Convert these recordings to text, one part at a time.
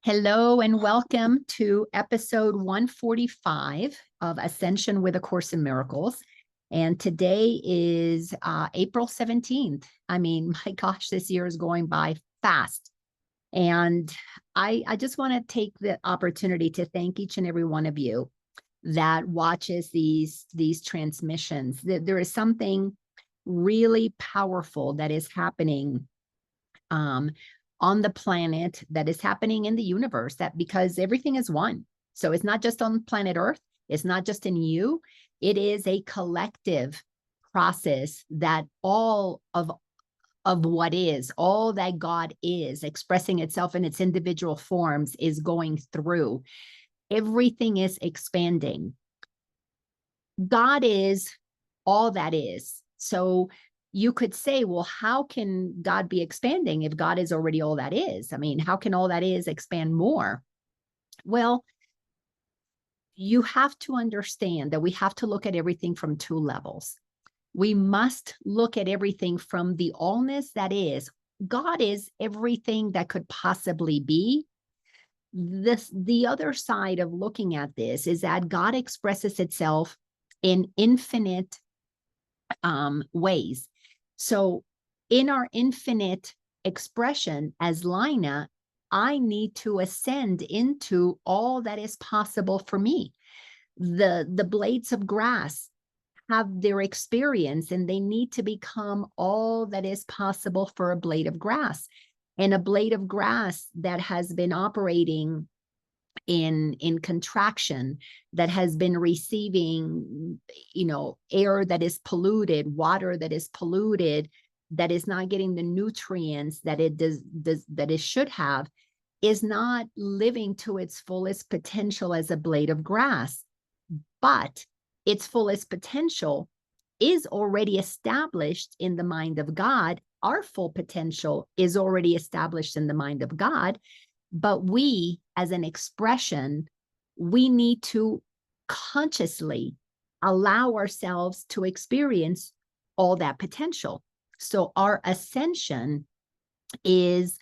Hello and welcome to episode 145 of Ascension with A Course in Miracles. And today is April 17th. I mean, my gosh, this year is going by fast. And I just want to take the opportunity to thank each and every one of you that watches these transmissions. There is something really powerful that is happening on the planet, that is happening in the universe, that because everything is one. So it's not just on planet Earth. It's not just in you. It is a collective process that all of what is, all that God is expressing itself in its individual forms is going through. Everything is expanding. God is all that is. So you could say, well, how can God be expanding if God is already all that is? I mean, how can all that is expand more? Well, you have to understand that we have to look at everything from two levels. We must look at everything from the allness that is. God is everything that could possibly be. The other side of looking at this is that God expresses itself in infinite ways. So in our infinite expression as Laina, I need to ascend into all that is possible for me. The blades of grass have their experience and they need to become all that is possible for a blade of grass. And a blade of grass that has been operating in contraction, that has been receiving, air that is polluted, water that is polluted, that is not getting the nutrients that it should have, is not living to its fullest potential as a blade of grass. But its fullest potential is already established in the mind of God. Our full potential is already established in the mind of God. But we, as an expression, we need to consciously allow ourselves to experience all that potential. So our ascension is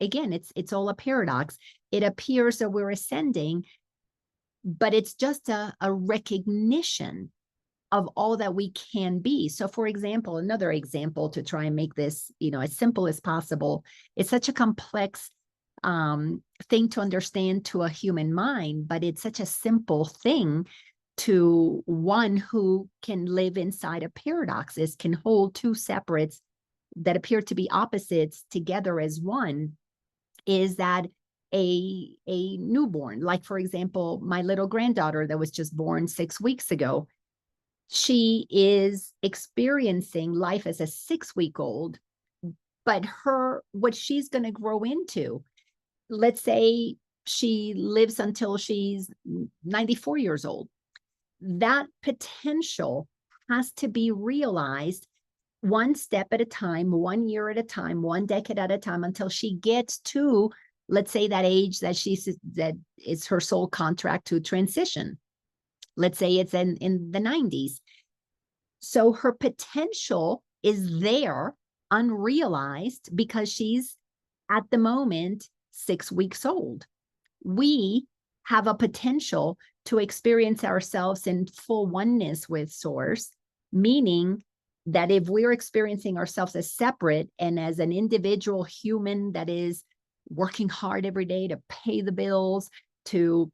again, it's all a paradox. It appears that we're ascending, but it's just a recognition of all that we can be. So for example, another example to try and make this, as simple as possible, it's such a complex thing to understand to a human mind, but it's such a simple thing to one who can live inside of paradoxes, can hold two separates that appear to be opposites together as one, is that a newborn, like for example, my little granddaughter that was just born 6 weeks ago, she is experiencing life as a 6-week-old, but what she's going to grow into, let's say she lives until she's 94 years old, that potential has to be realized one step at a time, 1 year at a time, 1 decade at a time, until she gets to, let's say, that age that that is her soul contract to transition. Let's say it's in the 90s. So her potential is there, unrealized, because she's at the moment 6 weeks old. We have a potential to experience ourselves in full oneness with Source, meaning that if we're experiencing ourselves as separate and as an individual human that is working hard every day to pay the bills, to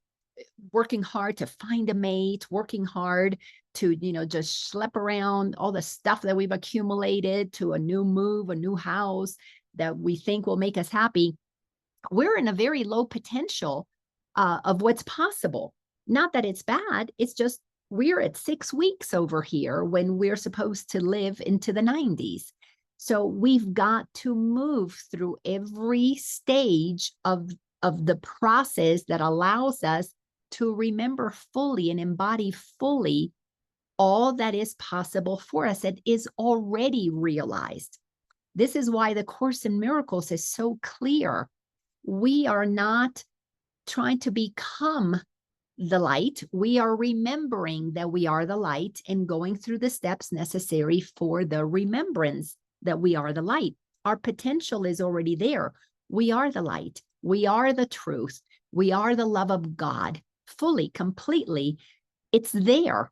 working hard to find a mate, working hard to, just schlep around all the stuff that we've accumulated to a new move, a new house that we think will make us happy, we're in a very low potential of what's possible. Not that it's bad, it's just we're at 6 weeks over here when we're supposed to live into the 90s. So we've got to move through every stage of the process that allows us to remember fully and embody fully all that is possible for us. It is already realized. This is why the Course in Miracles is so clear. We are not trying to become the light. We are remembering that we are the light and going through the steps necessary for the remembrance that we are the light. Our potential is already there. We are the light. We are the truth. We are the love of God, fully, completely. It's there,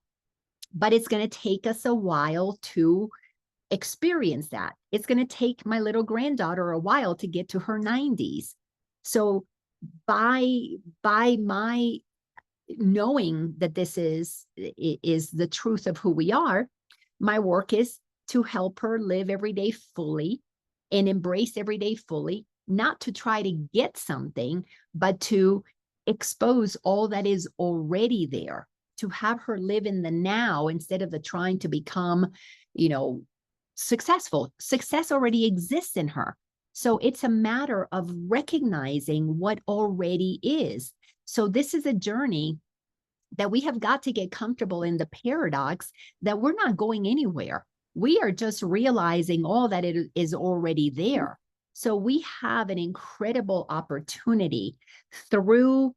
but it's going to take us a while to experience that. It's going to take my little granddaughter a while to get to her 90s. So by my knowing that this is the truth of who we are, my work is to help her live every day fully and embrace every day fully, not to try to get something, but to expose all that is already there, to have her live in the now instead of the trying to become, successful. Success already exists in her. So it's a matter of recognizing what already is. So this is a journey that we have got to get comfortable in the paradox that we're not going anywhere. We are just realizing all that it is already there. So we have an incredible opportunity through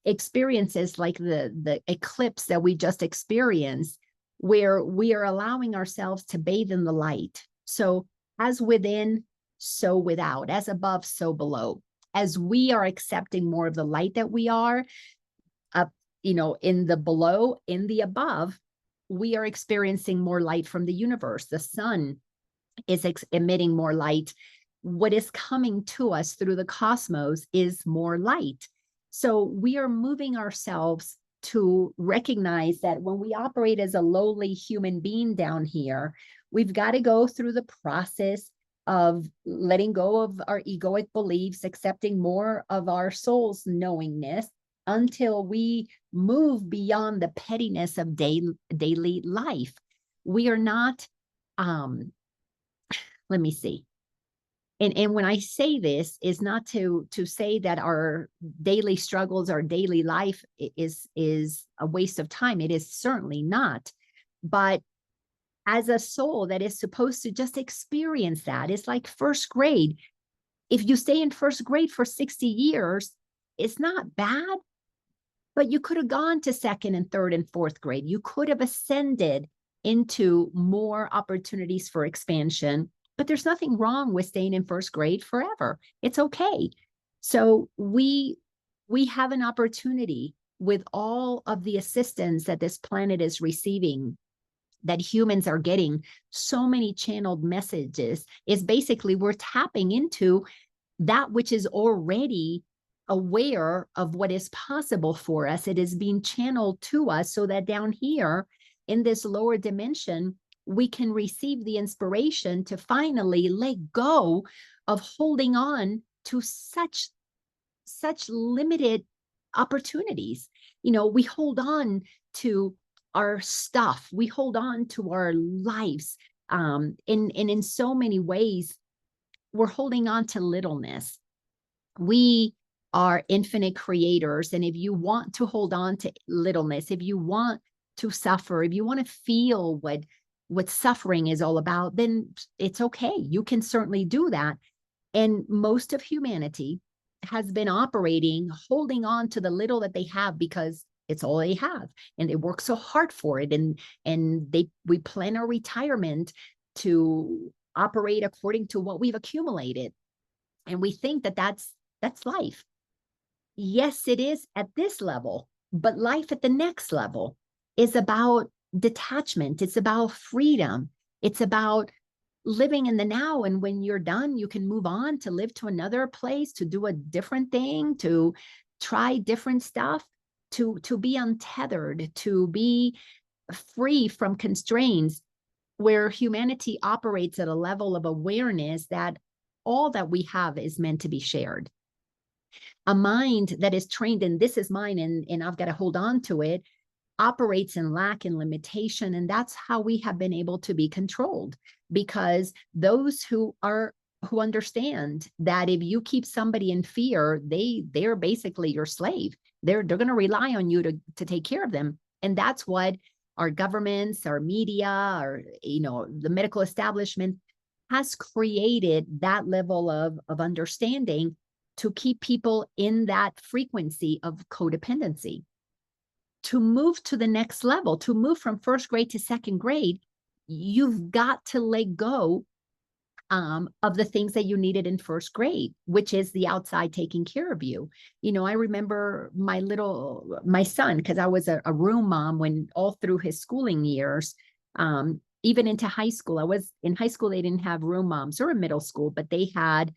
experiences like the eclipse that we just experienced, where we are allowing ourselves to bathe in the light. So as within, so without, as above, so below. As we are accepting more of the light that we are, in the below, in the above, we are experiencing more light from the universe. The sun is emitting more light. What is coming to us through the cosmos is more light. So we are moving ourselves to recognize that when we operate as a lowly human being down here, we've got to go through the process of letting go of our egoic beliefs, accepting more of our soul's knowingness, until we move beyond the pettiness of daily life. We are not, let me see. And when I say this, is not to say that our daily struggles, our daily life is a waste of time. It is certainly not. But as a soul that is supposed to just experience that, it's like first grade. If you stay in first grade for 60 years, it's not bad. But you could have gone to second and third and fourth grade. You could have ascended into more opportunities for expansion, but there's nothing wrong with staying in first grade forever. It's okay. So we have an opportunity with all of the assistance that this planet is receiving, that humans are getting so many channeled messages, is basically we're tapping into that which is already aware of what is possible for us. It is being channeled to us so that down here in this lower dimension, we can receive the inspiration to finally let go of holding on to such limited opportunities. We hold on to our stuff. We hold on to our lives. And in so many ways, we're holding on to littleness. We are infinite creators. And if you want to hold on to littleness, if you want to suffer, if you want to feel what suffering is all about, then it's okay. You can certainly do that. And most of humanity has been operating, holding on to the little that they have because it's all they have. And they work so hard for it. And we plan our retirement to operate according to what we've accumulated. And we think that that's life. Yes, it is at this level, but life at the next level is about detachment. It's about freedom. It's about living in the now. And when you're done, you can move on to live to another place, to do a different thing, to try different stuff, to be untethered, to be free from constraints, where humanity operates at a level of awareness that all that we have is meant to be shared. A mind that is trained in this is mine and I've got to hold on to it operates in lack and limitation. And that's how we have been able to be controlled, because those who understand that if you keep somebody in fear, they're basically your slave. They're going to rely on you to take care of them. And that's what our governments, our media, or the medical establishment has created, that level of understanding to keep people in that frequency of codependency. To move to the next level, to move from first grade to second grade, you've got to let go of the things that you needed in first grade, which is the outside taking care of you. You know, I remember my son, because I was a room mom when all through his schooling years, even into high school. I was in high school, they didn't have room moms, or in middle school, but they had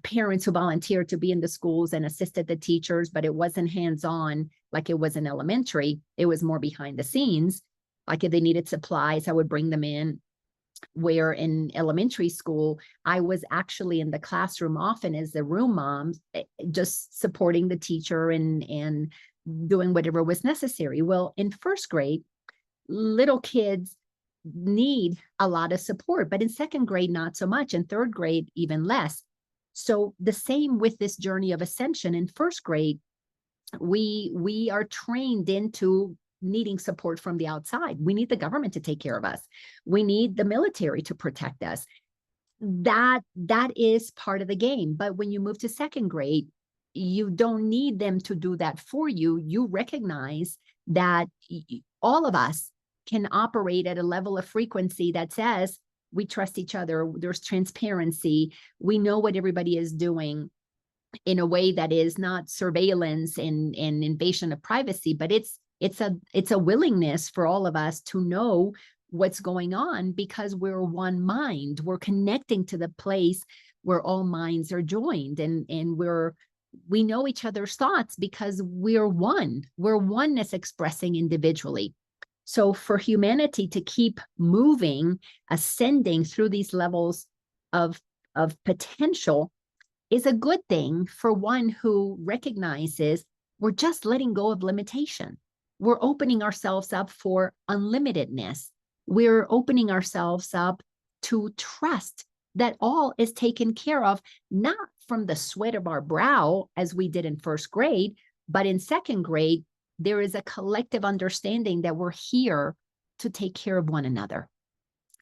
parents who volunteered to be in the schools and assisted the teachers, but it wasn't hands-on like it was in elementary. It was more behind the scenes. Like if they needed supplies, I would bring them in. Where in elementary school, I was actually in the classroom often as the room mom, just supporting the teacher and doing whatever was necessary. Well, in first grade, little kids need a lot of support, but in second grade, not so much. In third grade, even less. So the same with this journey of ascension. In first grade, we are trained into needing support from the outside. We need the government to take care of us. We need the military to protect us. That is part of the game. But when you move to second grade, you don't need them to do that for you. You recognize that all of us can operate at a level of frequency that says we trust each other. There's transparency. We know what everybody is doing in a way that is not surveillance and invasion of privacy, but it's a willingness for all of us to know what's going on because we're one mind. We're connecting to the place where all minds are joined, and we know each other's thoughts because we're one. We're oneness expressing individually. So for humanity to keep moving, ascending through these levels of potential is a good thing for one who recognizes we're just letting go of limitation. We're opening ourselves up for unlimitedness. We're opening ourselves up to trust that all is taken care of, not from the sweat of our brow, as we did in first grade, but in second grade, there is a collective understanding that we're here to take care of one another.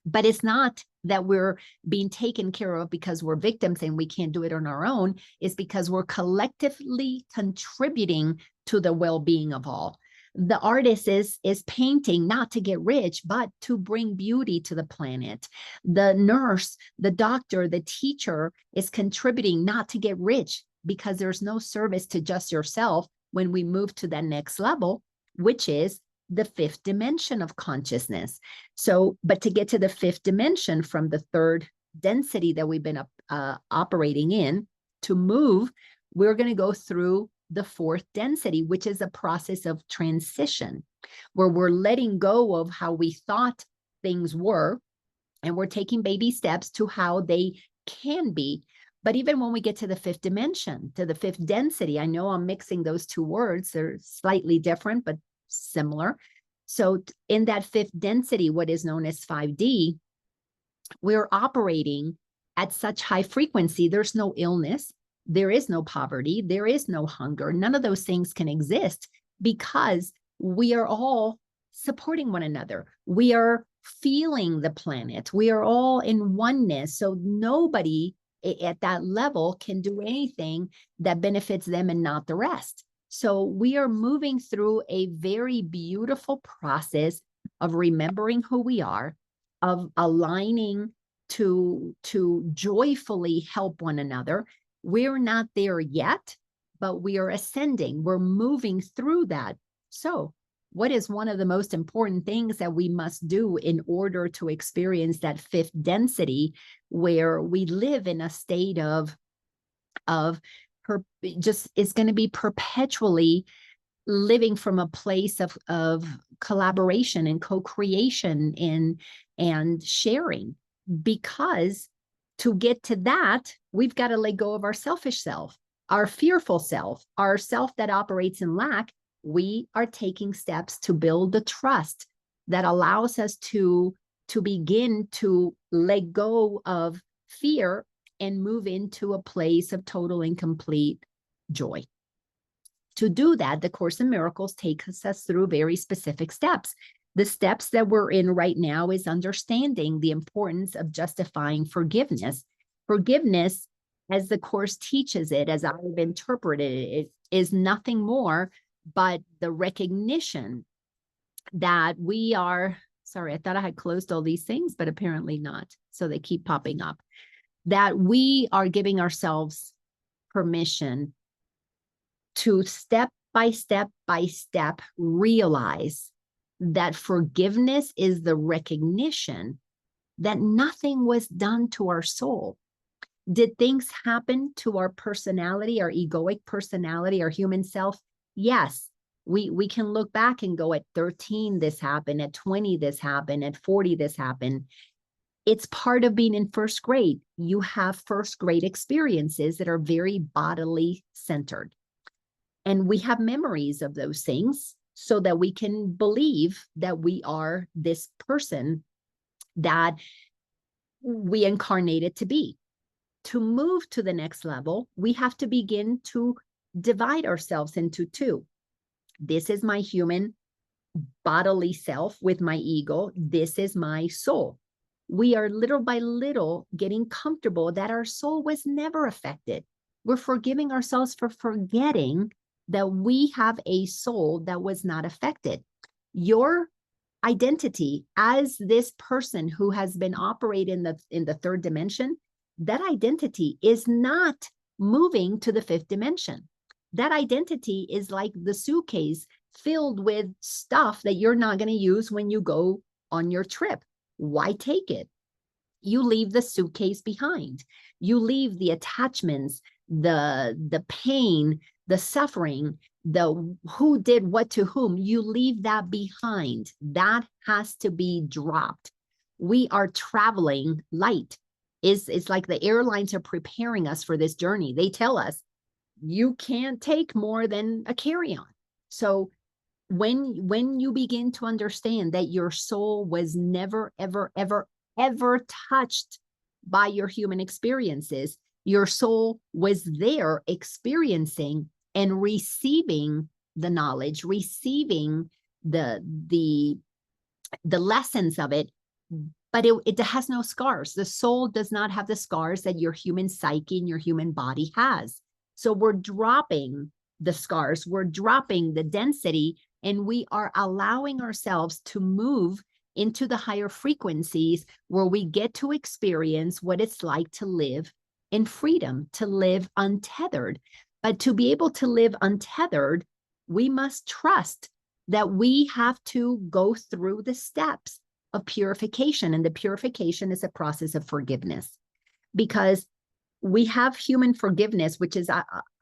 But it's not that we're being taken care of because we're victims and we can't do it on our own. It's because we're collectively contributing to the well-being of all. The artist is painting not to get rich, but to bring beauty to the planet. The nurse, the doctor, the teacher is contributing not to get rich, because there's no service to just yourself when we move to that next level, which is the fifth dimension of consciousness. So, but to get to the fifth dimension from the third density that we've been operating in, to move, we're going to go through the fourth density, which is a process of transition, where we're letting go of how we thought things were, and we're taking baby steps to how they can be. But even when we get to the fifth dimension, to the fifth density, I know I'm mixing those two words. They're slightly different, but similar. So in that fifth density, what is known as 5D, we're operating at such high frequency. There's no illness. There is no poverty. There is no hunger. None of those things can exist because we are all supporting one another. We are feeling the planet. We are all in oneness. So nobody at that level can do anything that benefits them and not the rest. So we are moving through a very beautiful process of remembering who we are, of aligning to joyfully help one another. We're not there yet, but we are ascending. We're moving through that. So what is one of the most important things that we must do in order to experience that fifth density, where we live in a state of just is going to be perpetually living from a place of collaboration and co-creation and sharing? Because to get to that, we've got to let go of our selfish self, our fearful self, our self that operates in lack. We are taking steps to build the trust that allows us to begin to let go of fear and move into a place of total and complete joy. To do that, the Course in Miracles takes us through very specific steps. The steps that we're in right now is understanding the importance of justifying forgiveness. Forgiveness, as the Course teaches it, as I've interpreted it, is nothing more but the recognition that we are Sorry, I thought I had closed all these things, but apparently not. So they keep popping up. That we are giving ourselves permission to step by step realize that forgiveness is the recognition that nothing was done to our soul. Did things happen to our personality, our egoic personality, our human self? Yes. We can look back and go, at 13, this happened, at 20, this happened, at 40, this happened. It's part of being in first grade. You have first grade experiences that are very bodily centered. And we have memories of those things so that we can believe that we are this person that we incarnated to be. To move to the next level, we have to begin to divide ourselves into two. This is my human bodily self with my ego. This is my soul. We are little by little getting comfortable that our soul was never affected. We're forgiving ourselves for forgetting that we have a soul that was not affected. Your identity as this person who has been operating in the third dimension, that identity is not moving to the fifth dimension. That identity is like the suitcase filled with stuff that you're not going to use when you go on your trip. Why take it? You leave the suitcase behind. You leave the attachments, the pain, the suffering, the who did what to whom. You leave that behind. That has to be dropped. We are traveling light. It's like the airlines are preparing us for this journey. They tell us, you can't take more than a carry-on. So when you begin to understand that your soul was never, ever touched by your human experiences, your soul was there experiencing and receiving the knowledge, receiving the lessons of it, but it has no scars. The soul does not have the scars that your human psyche and your human body has. So we're dropping the scars, we're dropping the density, and we are allowing ourselves to move into the higher frequencies where we get to experience what it's like to live in freedom, to live untethered. But to be able to live untethered, we must trust that we have to go through the steps of purification. And the purification is a process of forgiveness, because we have human forgiveness, which is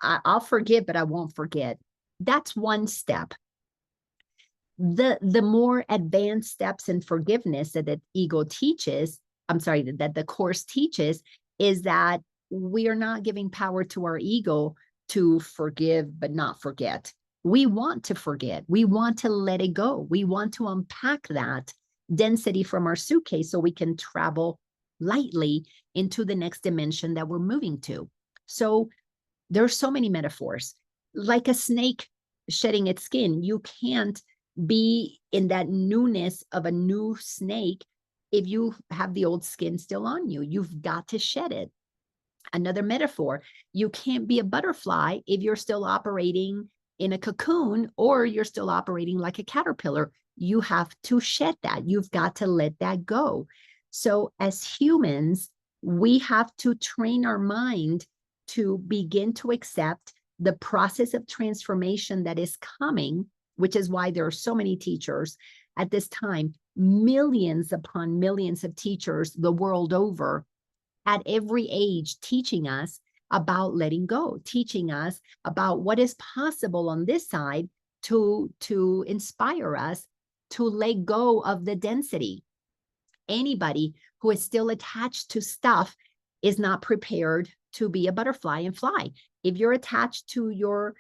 I'll forgive, but I won't forget. That's one step. The more advanced steps in forgiveness that the ego teaches, that the course teaches, is that we are not giving power to our ego to forgive but not forget. We want to forget. We want to let it go. We want to unpack that density from our suitcase so we can travel lightly into the next dimension that we're moving to. So there's so many metaphors. Like a snake shedding its skin, you can't be in that newness of a new snake if you have the old skin still on you. You've got to shed it. Another metaphor, you can't be a butterfly if you're still operating in a cocoon or you're still operating like a caterpillar. You have to shed that. You've got to let that go. So as humans, we have to train our mind to begin to accept the process of transformation that is coming, which is why there are so many teachers at this time, millions upon millions of teachers the world over at every age, teaching us about letting go, teaching us about what is possible on this side to inspire us to let go of the density. Anybody who is still attached to stuff is not prepared to be a butterfly and fly. If you're attached to your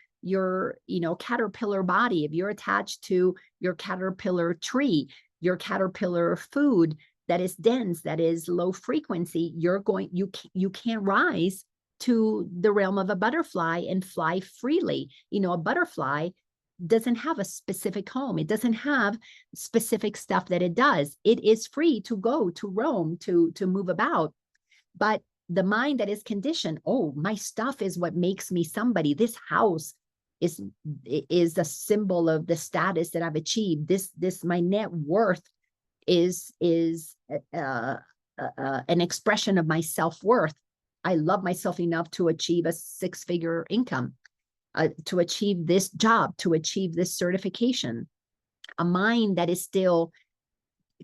caterpillar body, if you're attached to your caterpillar tree, your caterpillar food that is dense, that is low frequency, you can't rise to the realm of a butterfly and fly freely. A butterfly doesn't have a specific home. It doesn't have specific stuff that it does. It is free to go, to roam, to move about. But the mind that is conditioned, oh, my stuff is what makes me somebody. This house is a symbol of the status that I've achieved. This my net worth is an expression of my self-worth. I love myself enough to achieve a six-figure income, to achieve this job, to achieve this certification. A mind that is still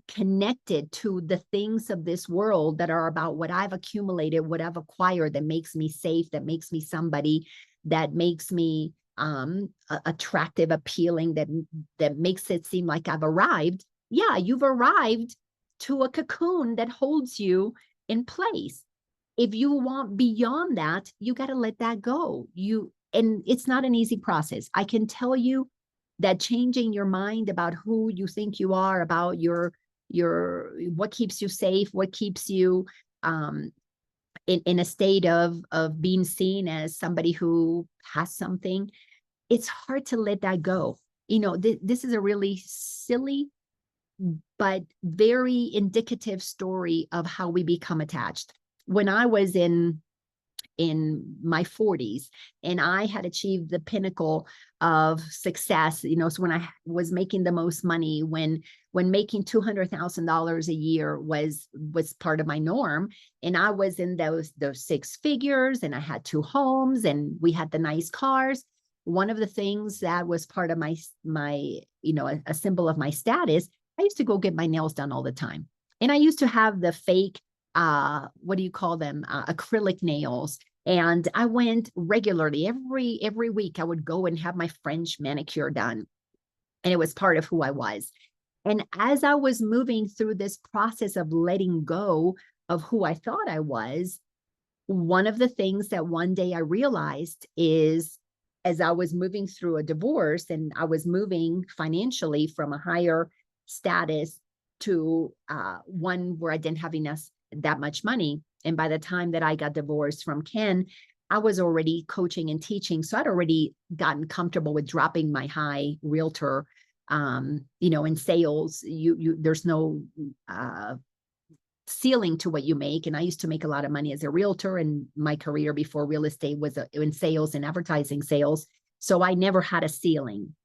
connected to the things of this world that are about what I've accumulated, what I've acquired, that makes me safe, that makes me somebody, that makes me attractive, appealing, that makes it seem like I've arrived. Yeah, you've arrived to a cocoon that holds you in place. If you want beyond that, you got to let that go. And it's not an easy process. I can tell you that changing your mind about who you think you are, about your what keeps you safe, what keeps you in a state of being seen as somebody who has something, it's hard to let that go. This is a really silly but very indicative story of how we become attached. When I was in my 40s and I had achieved the pinnacle of success, so when I was making the most money, when making $200,000 a year was part of my norm, and I was in those six figures, and I had two homes and we had the nice cars. One of the things that was part of my a symbol of my status, I used to go get my nails done all the time. And I used to have the fake, what do you call them? Acrylic nails. And I went regularly every week. I would go and have my French manicure done. And it was part of who I was. And as I was moving through this process of letting go of who I thought I was, one of the things that one day I realized is, as I was moving through a divorce and I was moving financially from a higher status to one where I didn't have that much money. And by the time that I got divorced from Ken, I was already coaching and teaching. So I'd already gotten comfortable with dropping my high realtor, in sales. There's no ceiling to what you make. And I used to make a lot of money as a realtor, and my career before real estate was in sales and advertising sales. So I never had a ceiling.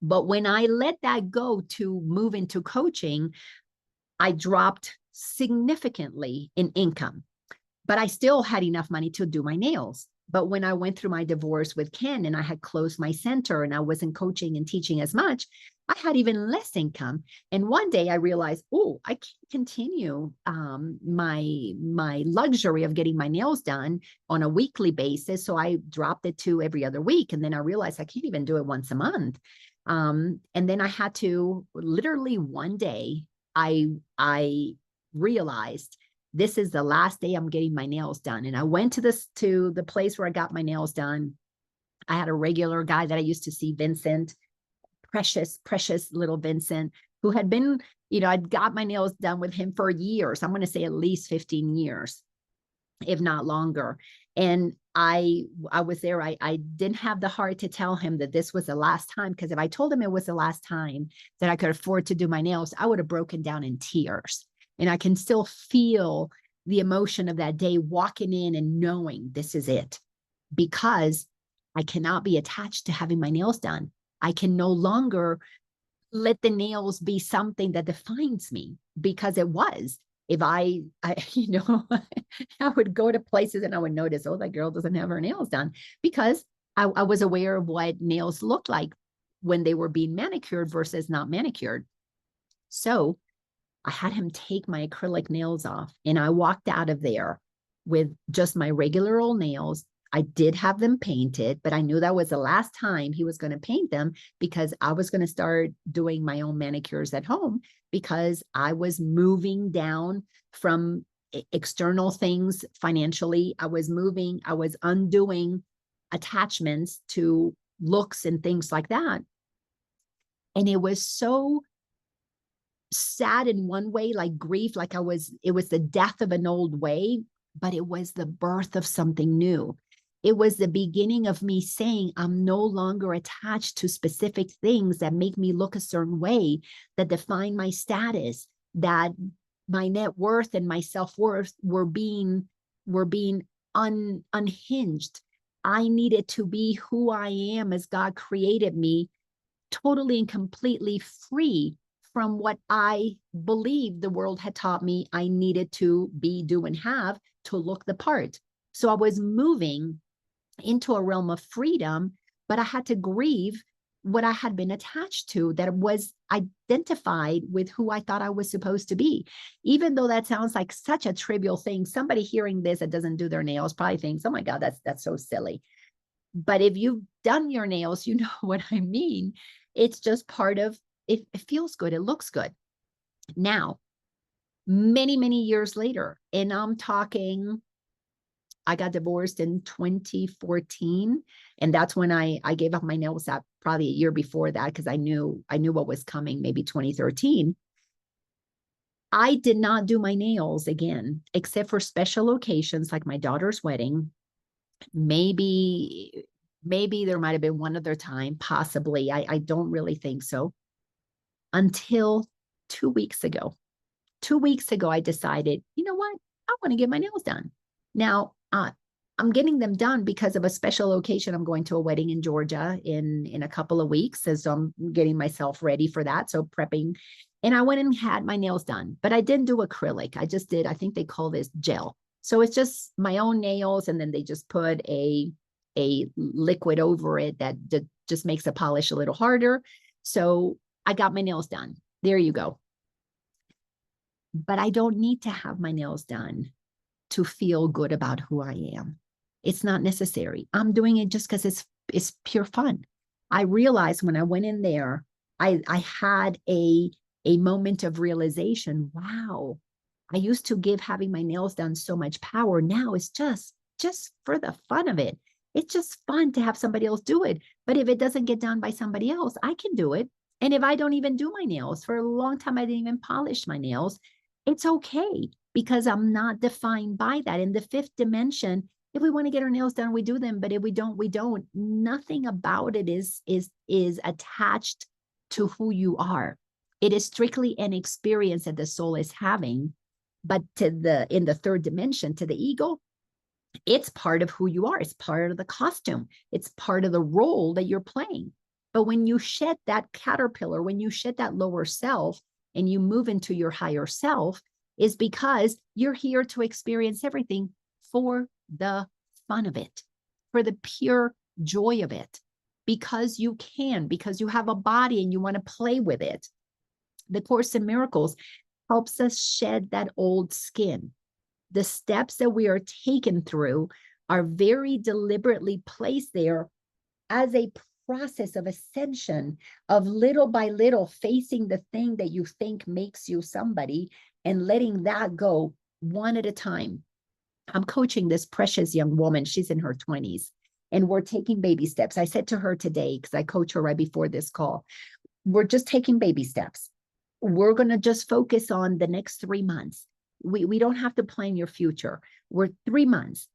But when I let that go to move into coaching, I dropped significantly in income, but I still had enough money to do my nails. But when I went through my divorce with Ken and I had closed my center and I wasn't coaching and teaching as much, I had even less income. And one day I realized, oh, I can't continue my luxury of getting my nails done on a weekly basis. So I dropped it to every other week. And then I realized I can't even do it once a month. And then I had to, literally one day, I realized this is the last day I'm getting my nails done. And I went to the place where I got my nails done. I had a regular guy that I used to see, Vincent, precious little Vincent, who had been, I'd got my nails done with him for years. I'm going to say at least 15 years, if not longer. And I was there. I didn't have the heart to tell him that this was the last time, because if I told him it was the last time that I could afford to do my nails, I would have broken down in tears. And I can still feel the emotion of that day, walking in and knowing this is it, because I cannot be attached to having my nails done. I can no longer let the nails be something that defines me, because it was. If I I would go to places and I would notice, oh, that girl doesn't have her nails done, because I was aware of what nails looked like when they were being manicured versus not manicured. So I had him take my acrylic nails off, and I walked out of there with just my regular old nails. I did have them painted, but I knew that was the last time he was going to paint them, because I was going to start doing my own manicures at home, because I was moving down from external things financially. I was undoing attachments to looks and things like that. And it was so sad in one way, like grief, like it was the death of an old way, but it was the birth of something new. It was the beginning of me saying, I'm no longer attached to specific things that make me look a certain way, that define my status, that my net worth and my self-worth were being unhinged. I needed to be who I am as God created me, totally and completely free from what I believed the world had taught me I needed to be, do, and have to look the part. So I was moving into a realm of freedom, but I had to grieve what I had been attached to that was identified with who I thought I was supposed to be. Even though that sounds like such a trivial thing, somebody hearing this that doesn't do their nails probably thinks, oh my God, that's so silly. But if you've done your nails, you know what I mean. It's just part of it. It feels good. It looks good. Now, many, many years later, and I'm talking, I got divorced in 2014. And that's when I gave up my nails at probably a year before that, because I knew what was coming, maybe 2013. I did not do my nails again, except for special occasions like my daughter's wedding. Maybe there might have been one other time, possibly. I don't really think so. Until 2 weeks ago. 2 weeks ago, I decided, you know what? I want to get my nails done. Now, I'm getting them done because of a special occasion. I'm going to a wedding in Georgia in a couple of weeks. So I'm getting myself ready for that. So prepping. And I went and had my nails done, but I didn't do acrylic. I just did, I think they call this gel. So it's just my own nails. And then they just put a liquid over it that just makes the polish a little harder. So I got my nails done. There you go. But I don't need to have my nails done to feel good about who I am. It's not necessary. I'm doing it just because it's pure fun. I realized when I went in there, I had a moment of realization. Wow, I used to give having my nails done so much power. Now it's just for the fun of it. It's just fun to have somebody else do it. But if it doesn't get done by somebody else, I can do it. And if I don't even do my nails, for a long time, I didn't even polish my nails. It's okay, because I'm not defined by that. In the fifth dimension, if we want to get our nails done, we do them. But if we don't, we don't. Nothing about it is attached to who you are. It is strictly an experience that the soul is having. But in the third dimension, to the ego, it's part of who you are. It's part of the costume. It's part of the role that you're playing. But when you shed that caterpillar, when you shed that lower self and you move into your higher self, is because you're here to experience everything for the fun of it, for the pure joy of it, because you can, because you have a body and you want to play with it. The Course in Miracles helps us shed that old skin. The steps that we are taken through are very deliberately placed there as a process of ascension, of little by little facing the thing that you think makes you somebody and letting that go one at a time. I'm coaching this precious young woman. She's in her 20s, and we're taking baby steps. I said to her today, because I coach her right before this call, we're just taking baby steps. We're going to just focus on the next 3 months. We don't have to plan your future. We're 3 months.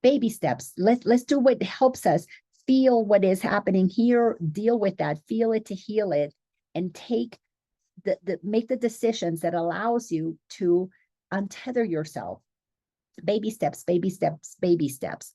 Baby steps. Let's do what helps us feel what is happening here, deal with that, feel it to heal it, and make the decisions that allows you to untether yourself. Baby steps, baby steps, baby steps.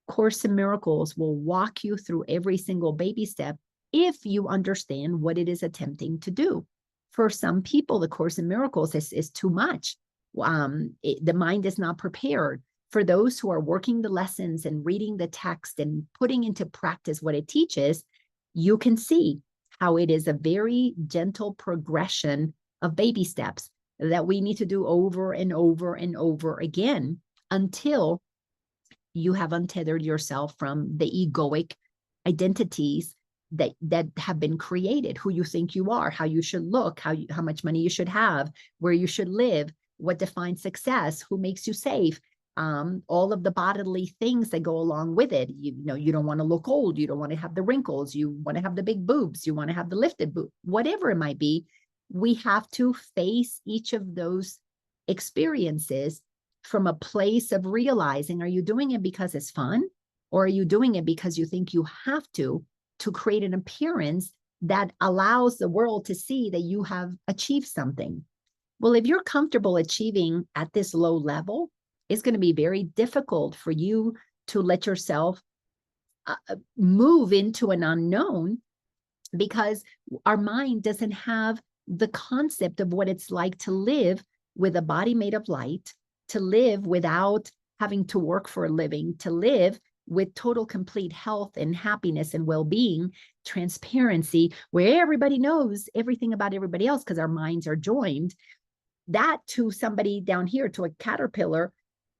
Course in Miracles will walk you through every single baby step if you understand what it is attempting to do. For some people, the Course in Miracles is too much. The mind is not prepared. For those who are working the lessons and reading the text and putting into practice what it teaches, you can see how it is a very gentle progression of baby steps that we need to do over and over and over again until you have untethered yourself from the egoic identities that have been created, who you think you are, how you should look, how much money you should have, where you should live, what defines success, who makes you safe, all of the bodily things that go along with it. You know, you don't want to look old. You don't want to have the wrinkles. You want to have the big boobs. You want to have the lifted boob, whatever it might be. We have to face each of those experiences from a place of realizing, are you doing it because it's fun? Or are you doing it because you think you have to create an appearance that allows the world to see that you have achieved something? Well, if you're comfortable achieving at this low level, it's going to be very difficult for you to let yourself move into an unknown, because our mind doesn't have the concept of what it's like to live with a body made of light, to live without having to work for a living, to live with total complete health and happiness and well-being, transparency, where everybody knows everything about everybody else because our minds are joined. That to somebody down here, to a caterpillar,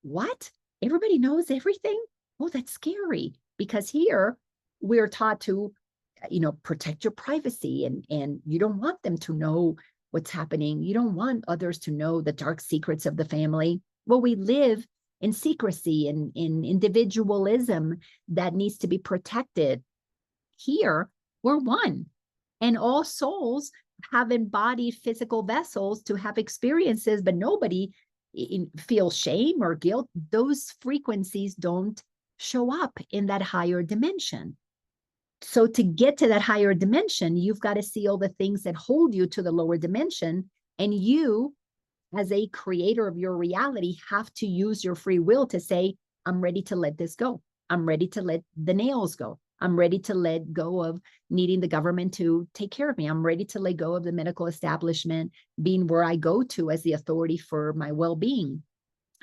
what? Everybody knows everything? Oh, that's scary. Because here we're taught to, protect your privacy, and you don't want them to know what's happening. You don't want others to know the dark secrets of the family. Well, we live in secrecy and in individualism that needs to be protected. Here, we're one, and all souls have embodied physical vessels to have experiences, but nobody feels shame or guilt. Those frequencies don't show up in that higher dimension. So to get to that higher dimension, you've got to see all the things that hold you to the lower dimension, and you, as a creator of your reality, have to use your free will to say, I'm ready to let this go. I'm ready to let the nails go. I'm ready to let go of needing the government to take care of me. I'm ready to let go of the medical establishment being where I go to as the authority for my well-being.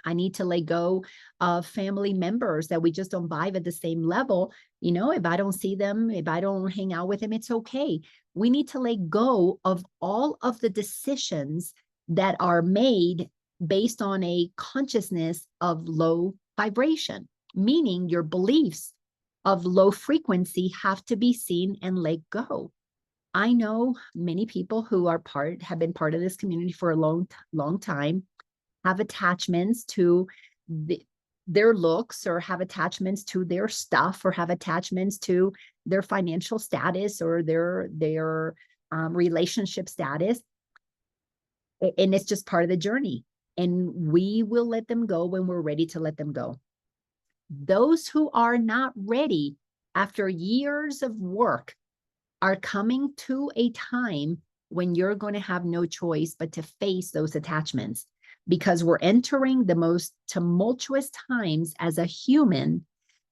I need to let go of family members that we just don't vibe at the same level. If I don't see them, if I don't hang out with them, it's okay. We need to let go of all of the decisions that are made based on a consciousness of low vibration, meaning your beliefs of low frequency have to be seen and let go. I know many people who have been part of this community for a long time, have attachments to their looks, or have attachments to their stuff, or have attachments to their financial status or their relationship status. And it's just part of the journey. And we will let them go when we're ready to let them go. Those who are not ready after years of work are coming to a time when you're going to have no choice but to face those attachments, because we're entering the most tumultuous times as a human,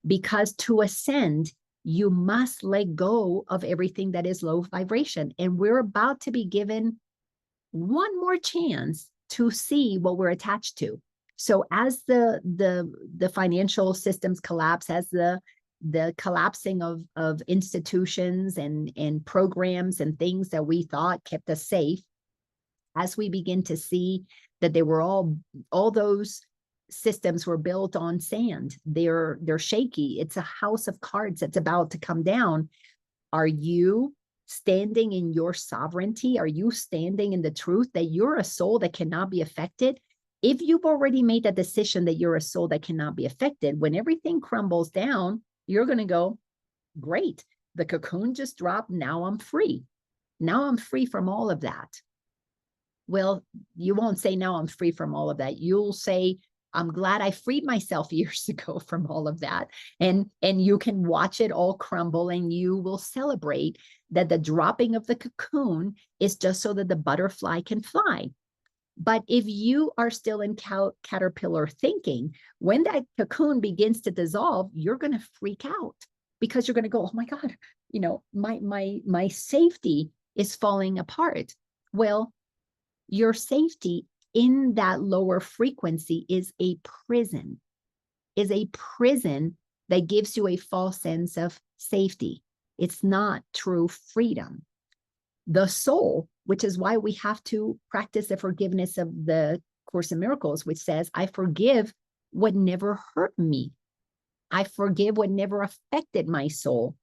because to ascend, you must let go of everything that is low vibration. And we're about to be given one more chance to see what we're attached to. So as the financial systems collapse, as the collapsing of institutions and programs and things that we thought kept us safe, as we begin to see that they were all those systems were built on sand, they're shaky. It's a house of cards that's about to come down. Are you standing in your sovereignty? Are you standing in the truth that you're a soul that cannot be affected? If you've already made that decision that you're a soul that cannot be affected, when everything crumbles down, you're going to go, great, the cocoon just dropped. Now I'm free. Now I'm free from all of that. Well, you won't say, now I'm free from all of that. You'll say, I'm glad I freed myself years ago from all of that. And you can watch it all crumble, and you will celebrate that the dropping of the cocoon is just so that the butterfly can fly. But if you are still in caterpillar thinking, when that cocoon begins to dissolve, you're going to freak out, because you're going to go, oh my God, my safety is falling apart. Well, your safety in that lower frequency is a prison that gives you a false sense of safety. It's not true freedom. The soul, which is why we have to practice the forgiveness of the Course in Miracles, which says, I forgive what never hurt me. I forgive what never affected my soul,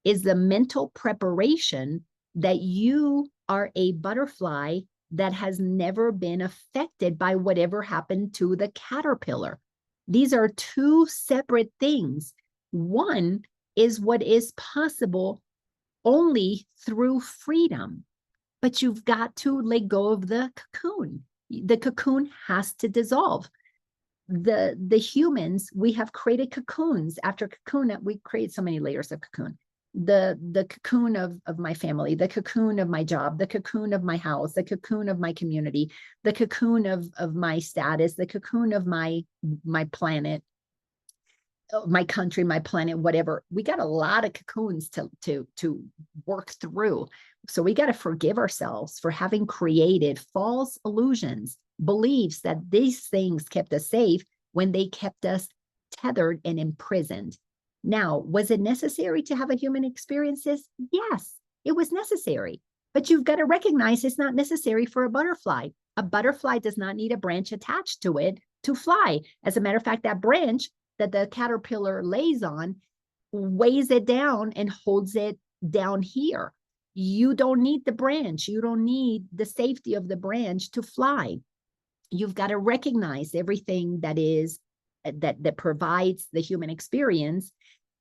is the mental preparation that you are a butterfly that has never been affected by whatever happened to the caterpillar. These are two separate things. One is what is possible only through freedom, but you've got to let go of the cocoon. The cocoon has to dissolve. The humans, we have created cocoons. After cocoon, we create so many layers of cocoon. The cocoon of my family, the cocoon of my job, the cocoon of my house, the cocoon of my community, the cocoon of my status, the cocoon of my planet. my country, my planet, whatever. We got a lot of cocoons to work through. So we got to forgive ourselves for having created false illusions, beliefs that these things kept us safe when they kept us tethered and imprisoned. Now, was it necessary to have a human experience this? Yes, it was necessary. But you've got to recognize it's not necessary for a butterfly. A butterfly does not need a branch attached to it to fly. As a matter of fact, that branch that the caterpillar lays on weighs it down and holds it down here. You don't need the branch. You don't need the safety of the branch to fly. You've got to recognize everything that is that provides the human experience.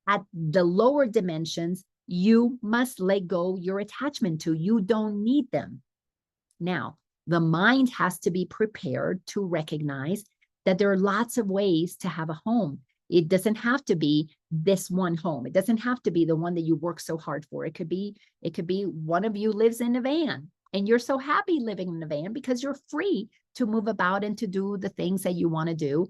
At the lower dimensions, you must let go your attachment to. You don't need them. Now, the mind has to be prepared to recognize that there are lots of ways to have a home. It doesn't have to be this one home. It doesn't have to be the one that you work so hard for. It could be one of you lives in a van and you're so happy living in a van because you're free to move about and to do the things that you want to do.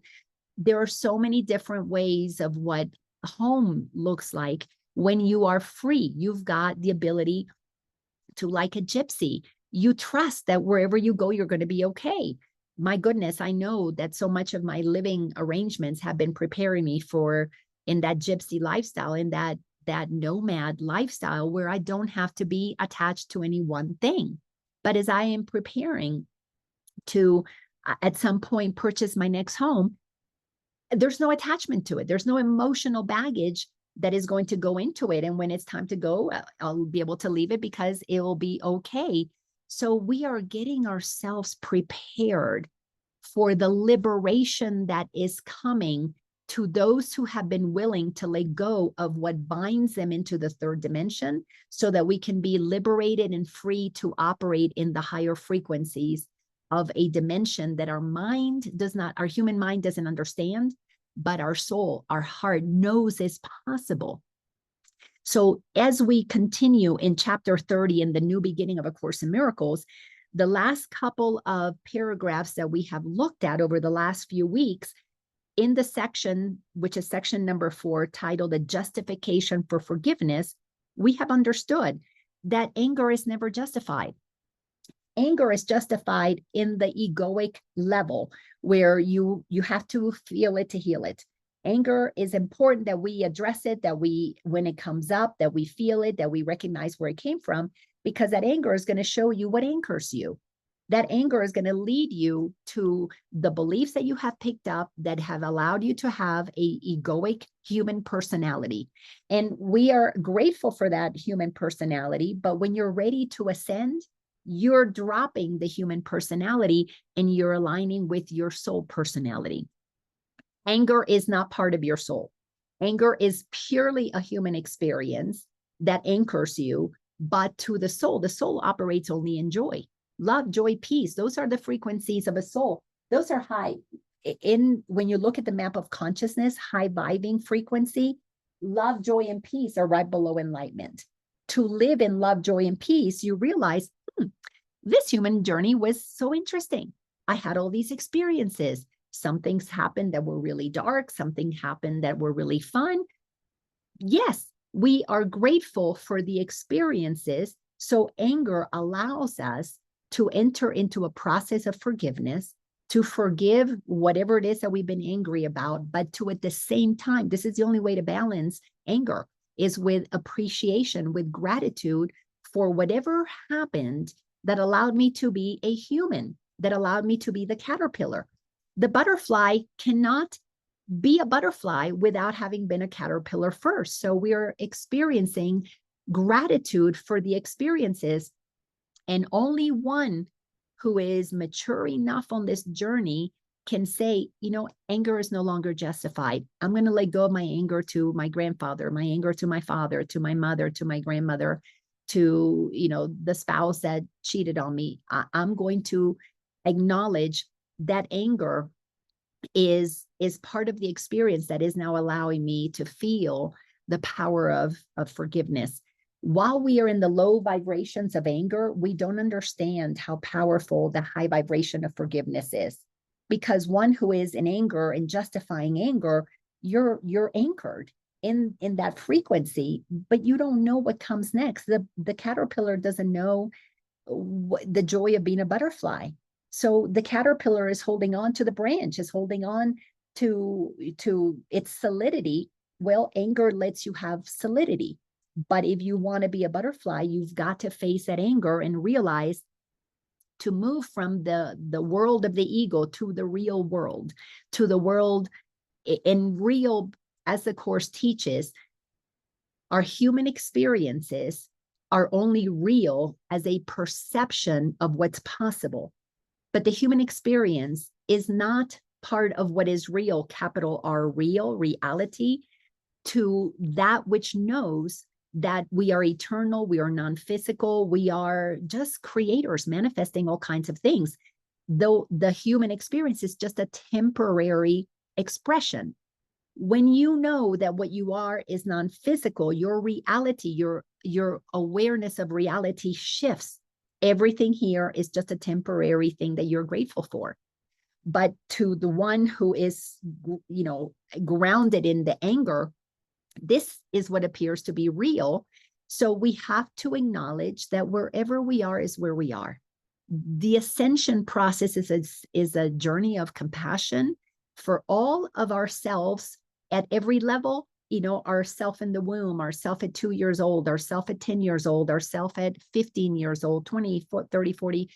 There are so many different ways of what home looks like when you are free. You've got the ability to, like a gypsy, you trust that wherever you go, you're going to be okay. My goodness, I know that so much of my living arrangements have been preparing me for in that gypsy lifestyle, in that nomad lifestyle where I don't have to be attached to any one thing. But as I am preparing to at some point purchase my next home, there's no attachment to it. There's no emotional baggage that is going to go into it. And when it's time to go, I'll be able to leave it because it will be okay. So we are getting ourselves prepared for the liberation that is coming to those who have been willing to let go of what binds them into the third dimension so that we can be liberated and free to operate in the higher frequencies of a dimension that our human mind doesn't understand, but our soul, our heart knows is possible. So as we continue in chapter 30 in the new beginning of A Course in Miracles, the last couple of paragraphs that we have looked at over the last few weeks in the section, which is section number 4, titled A Justification for Forgiveness, we have understood that anger is never justified. Anger is justified in the egoic level where you have to feel it to heal it. Anger is important that we address it, that when it comes up, that we feel it, that we recognize where it came from, because that anger is going to show you what anchors you. That anger is going to lead you to the beliefs that you have picked up that have allowed you to have a egoic human personality. And we are grateful for that human personality, but when you're ready to ascend, you're dropping the human personality and you're aligning with your soul personality. Anger is not part of your soul. Anger is purely a human experience that anchors you, but to the soul operates only in joy. Love, joy, peace. Those are the frequencies of a soul. Those are high. When you look at the map of consciousness, high vibing frequency, love, joy, and peace are right below enlightenment. To live in love, joy, and peace, you realize, this human journey was so interesting. I had all these experiences. Some things happened that were really dark. Something happened that were really fun. Yes, we are grateful for the experiences. So anger allows us to enter into a process of forgiveness, to forgive whatever it is that we've been angry about, but to at the same time, this is the only way to balance anger, is with appreciation, with gratitude for whatever happened that allowed me to be a human, that allowed me to be the caterpillar. The butterfly cannot be a butterfly without having been a caterpillar first. So we are experiencing gratitude for the experiences. And only one who is mature enough on this journey can say, anger is no longer justified. I'm going to let go of my anger to my grandfather, my anger to my father, to my mother, to my grandmother, to, the spouse that cheated on me. I'm going to acknowledge that anger is part of the experience that is now allowing me to feel the power of forgiveness. While we are in the low vibrations of anger, we don't understand how powerful the high vibration of forgiveness is. Because one who is in anger and justifying anger you're anchored in that frequency, but you don't know what comes next. The caterpillar doesn't know the joy of being a butterfly. So the caterpillar is holding on to the branch, is holding on to its solidity. Well, anger lets you have solidity. But if you want to be a butterfly, you've got to face that anger and realize to move from the world of the ego to the real world, to the world in real, as the Course teaches, our human experiences are only real as a perception of what's possible. But the human experience is not part of what is real, capital R, real, reality, to that which knows that we are eternal, we are non-physical, we are just creators manifesting all kinds of things. Though the human experience is just a temporary expression. When you know that what you are is non-physical, your reality, your awareness of reality shifts. Everything here is just a temporary thing that you're grateful for. But to the one who is, grounded in the anger, this is what appears to be real. So we have to acknowledge that wherever we are is where we are. The ascension process is a journey of compassion for all of ourselves at every level, ourself in the womb, ourself at 2 years old, ourself at 10 years old, ourself at 15 years old, 20, 30, 40.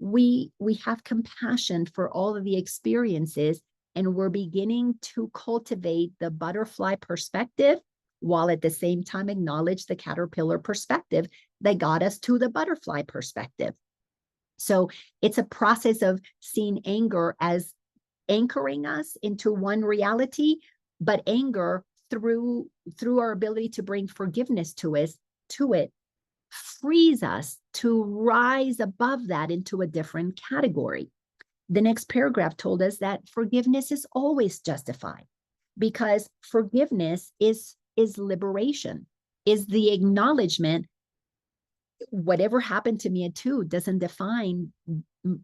We have compassion for all of the experiences, and we're beginning to cultivate the butterfly perspective while at the same time acknowledge the caterpillar perspective that got us to the butterfly perspective. So it's a process of seeing anger as anchoring us into one reality, but anger through our ability to bring forgiveness to it frees us to rise above that into a different category. The next paragraph told us that forgiveness is always justified, because forgiveness is liberation, is the acknowledgement whatever happened to me at 2 doesn't define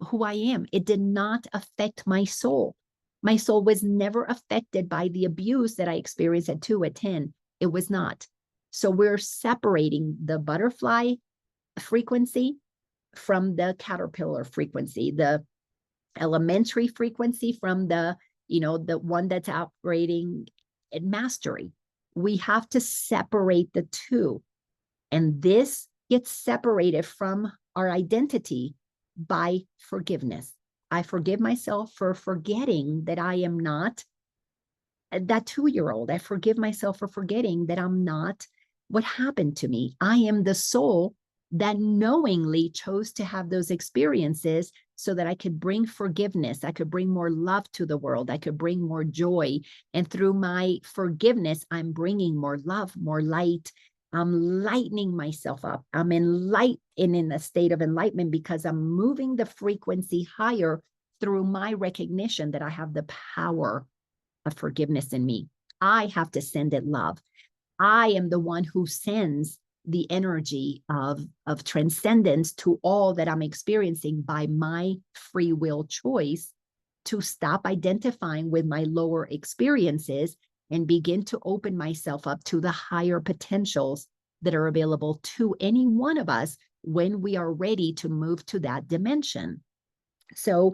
who I am. It did not affect my soul. My soul was never affected by the abuse that I experienced at 2, at 10. It was not. So we're separating the butterfly frequency from the caterpillar frequency, the elementary frequency from the one that's operating in mastery. We have to separate the two. And this gets separated from our identity by forgiveness. I forgive myself for forgetting that I am not that 2-year-old. I forgive myself for forgetting that I'm not what happened to me. I am the soul that knowingly chose to have those experiences so that I could bring forgiveness. I could bring more love to the world. I could bring more joy. And through my forgiveness, I'm bringing more love, more light. I'm lightening myself up. I'm in a state of enlightenment because I'm moving the frequency higher through my recognition that I have the power of forgiveness in me. I have to send it love. I am the one who sends the energy of transcendence to all that I'm experiencing by my free will choice to stop identifying with my lower experiences and begin to open myself up to the higher potentials that are available to any one of us when we are ready to move to that dimension. So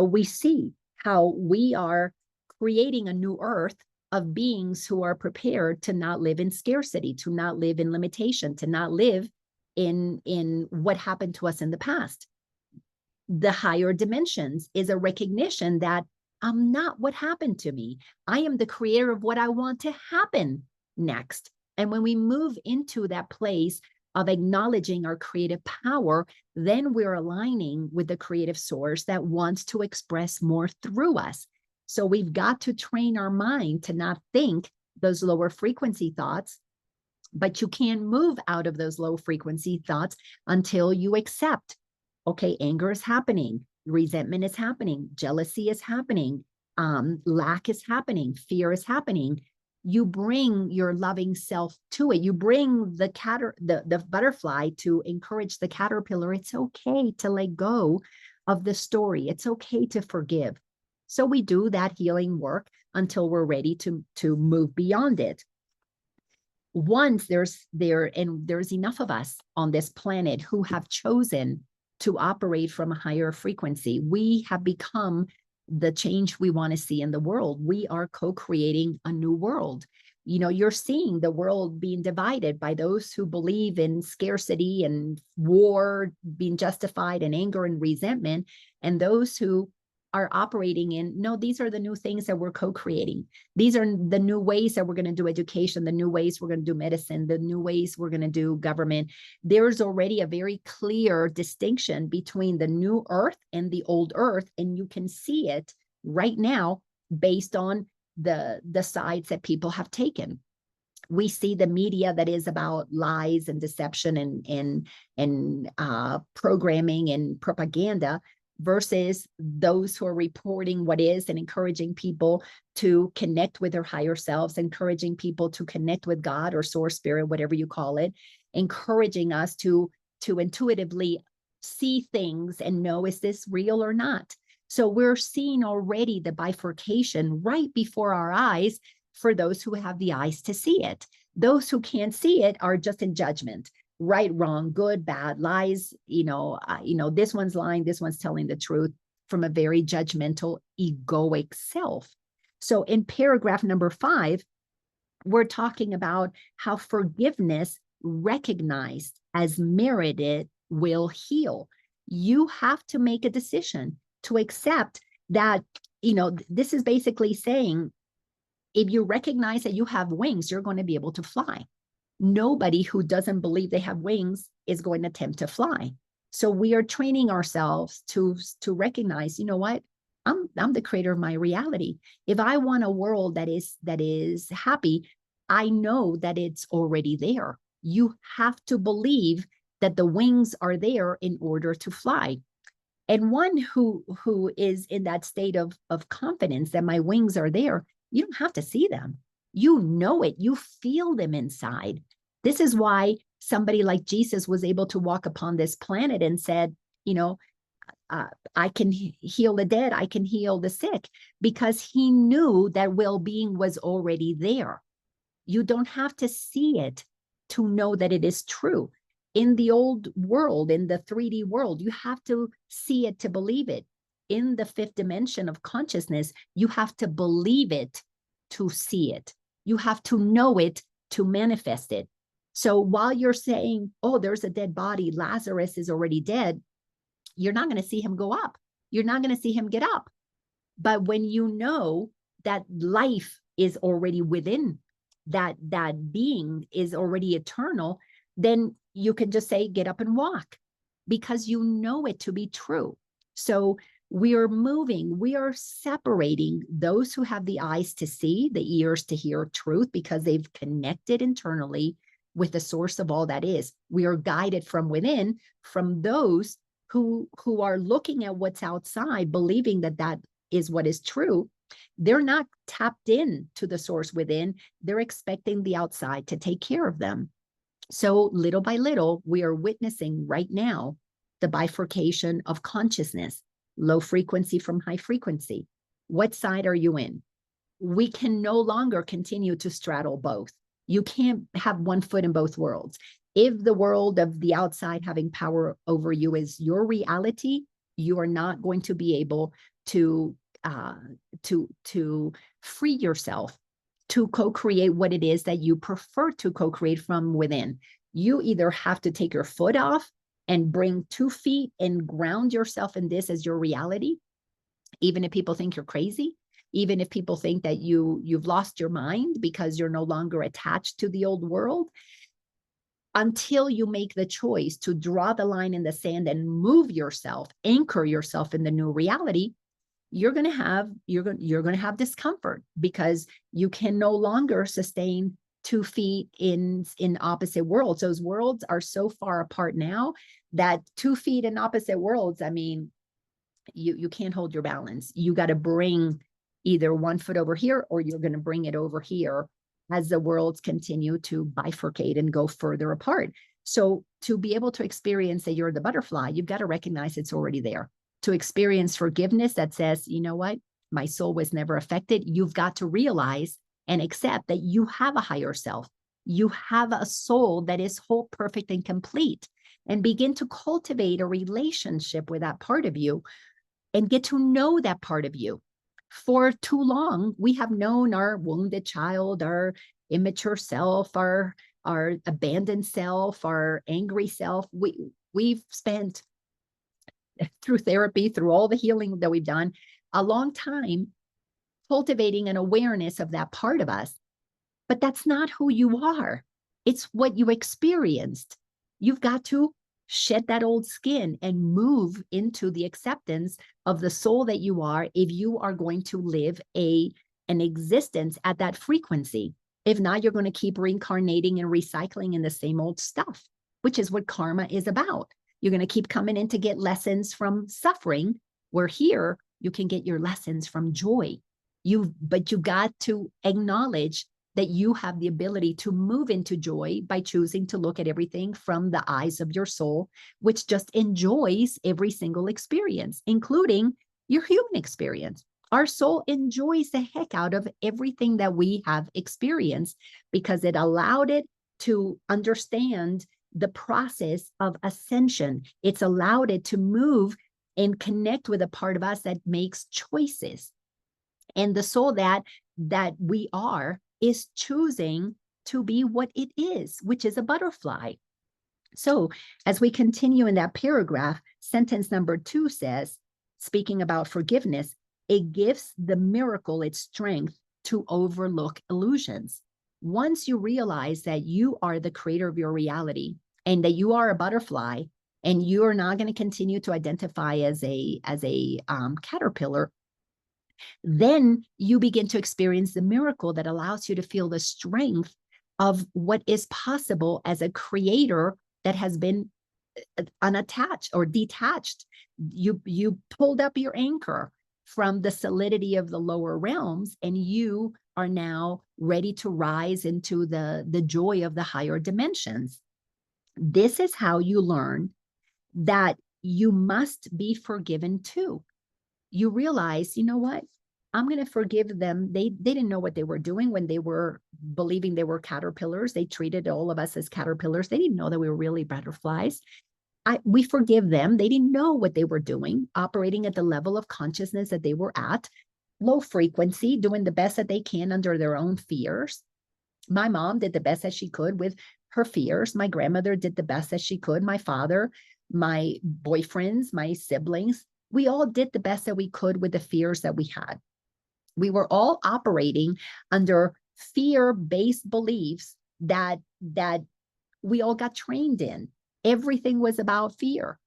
we see how we are creating a new earth of beings who are prepared to not live in scarcity, to not live in limitation, to not live in what happened to us in the past. The higher dimensions is a recognition that I'm not what happened to me. I am the creator of what I want to happen next. And when we move into that place of acknowledging our creative power, then we're aligning with the creative source that wants to express more through us. So we've got to train our mind to not think those lower frequency thoughts, but you can't move out of those low frequency thoughts until you accept, okay, anger is happening, resentment is happening, jealousy is happening, lack is happening, fear is happening. You bring your loving self to it. You bring the butterfly to encourage the caterpillar. It's okay to let go of the story. It's okay to forgive. So we do that healing work until we're ready to move beyond it. Once there's enough of us on this planet who have chosen to operate from a higher frequency, we have become the change we want to see in the world. We are co-creating a new world. You know, you're seeing the world being divided by those who believe in scarcity and war being justified and anger and resentment, and those who are operating in, no, these are the new things that we're co-creating. These are the new ways that we're going to do education, the new ways we're going to do medicine, the new ways we're going to do government. There's already a very clear distinction between the new earth and the old earth, and you can see it right now based on the sides that people have taken. We see the media that is about lies and deception and programming and propaganda, versus those who are reporting what is and encouraging people to connect with their higher selves, encouraging people to connect with God or source spirit, whatever you call it, encouraging us to intuitively see things and know, is this real or not? So we're seeing already the bifurcation right before our eyes for those who have the eyes to see it. Those who can't see it are just in judgment. Right, wrong, good, bad, lies, this one's lying, this one's telling the truth, from a very judgmental, egoic self. So in paragraph number 5, we're talking about how forgiveness, recognized as merited, will heal. You have to make a decision to accept that, this is basically saying, if you recognize that you have wings, you're going to be able to fly. Nobody who doesn't believe they have wings is going to attempt to fly. So we are training ourselves to recognize, you know what? I'm the creator of my reality. If I want a world that is happy, I know that it's already there. You have to believe that the wings are there in order to fly. And one who is in that state of confidence that my wings are there, you don't have to see them. You know it. You feel them inside. This is why somebody like Jesus was able to walk upon this planet and said, I can heal the dead. I can heal the sick, because he knew that well-being was already there. You don't have to see it to know that it is true. In the old world, in the 3D world, you have to see it to believe it. In the 5th dimension of consciousness, you have to believe it to see it. You have to know it to manifest it. So while you're saying, oh, there's a dead body, Lazarus is already dead, you're not going to see him go up. You're not going to see him get up. But when you know that life is already within, that being is already eternal, then you can just say, get up and walk, because you know it to be true. So we are moving, we are separating those who have the eyes to see, the ears to hear truth, because they've connected internally with the source of all that is. We are guided from within, from those who are looking at what's outside, believing that is what is true. They're not tapped in to the source within. They're expecting the outside to take care of them. So little by little, we are witnessing right now the bifurcation of consciousness, low frequency from high frequency. What side are you in? We can no longer continue to straddle both. You can't have one foot in both worlds. If the world of the outside having power over you is your reality, you are not going to be able to free yourself to co-create what it is that you prefer to co-create from within. You either have to take your foot off and bring 2 feet and ground yourself in this as your reality, even if people think you're crazy, even if people think that you've lost your mind because you're no longer attached to the old world, until you make the choice to draw the line in the sand and move yourself, anchor yourself in the new reality, you're going to have discomfort, because you can no longer sustain 2 feet in opposite worlds. Those worlds are so far apart now that 2 feet in opposite worlds, I mean, you can't hold your balance. You got to bring either 1 foot over here, or you're going to bring it over here as the worlds continue to bifurcate and go further apart. So to be able to experience that you're the butterfly, you've got to recognize it's already there. To experience forgiveness that says, you know what, my soul was never affected. You've got to realize and accept that you have a higher self. You have a soul that is whole, perfect, and complete, and begin to cultivate a relationship with that part of you and get to know that part of you. For too long, we have known our wounded child, our immature self, our abandoned self, our angry self. We've spent, through therapy, through all the healing that we've done, a long time cultivating an awareness of that part of us. But that's not who you are. It's what you experienced. You've got to shed that old skin and move into the acceptance of the soul that you are if you are going to live an existence at that frequency. If not, you're going to keep reincarnating and recycling in the same old stuff, which is what karma is about. You're going to keep coming in to get lessons from suffering, where here you can get your lessons from joy. But you got to acknowledge that you have the ability to move into joy by choosing to look at everything from the eyes of your soul, which just enjoys every single experience, including your human experience. Our soul enjoys the heck out of everything that we have experienced because it allowed it to understand the process of ascension. It's allowed it to move and connect with a part of us that makes choices. And the soul that we are is choosing to be what it is, which is a butterfly. So as we continue in that paragraph, sentence number 2 says, speaking about forgiveness, it gives the miracle its strength to overlook illusions. Once you realize that you are the creator of your reality and that you are a butterfly and you are not going to continue to identify as a caterpillar, then you begin to experience the miracle that allows you to feel the strength of what is possible as a creator that has been unattached or detached. You pulled up your anchor from the solidity of the lower realms, and you are now ready to rise into the joy of the higher dimensions. This is how you learn that you must be forgiven too. You realize, you know what? I'm going to forgive them. They didn't know what they were doing when they were believing they were caterpillars. They treated all of us as caterpillars. They didn't know that we were really butterflies. We forgive them. They didn't know what they were doing, operating at the level of consciousness that they were at, low frequency, doing the best that they can under their own fears. My mom did the best that she could with her fears. My grandmother did the best that she could. My father, my boyfriends, my siblings, we all did the best that we could with the fears that we had. We were all operating under fear-based beliefs that we all got trained in. Everything was about fear.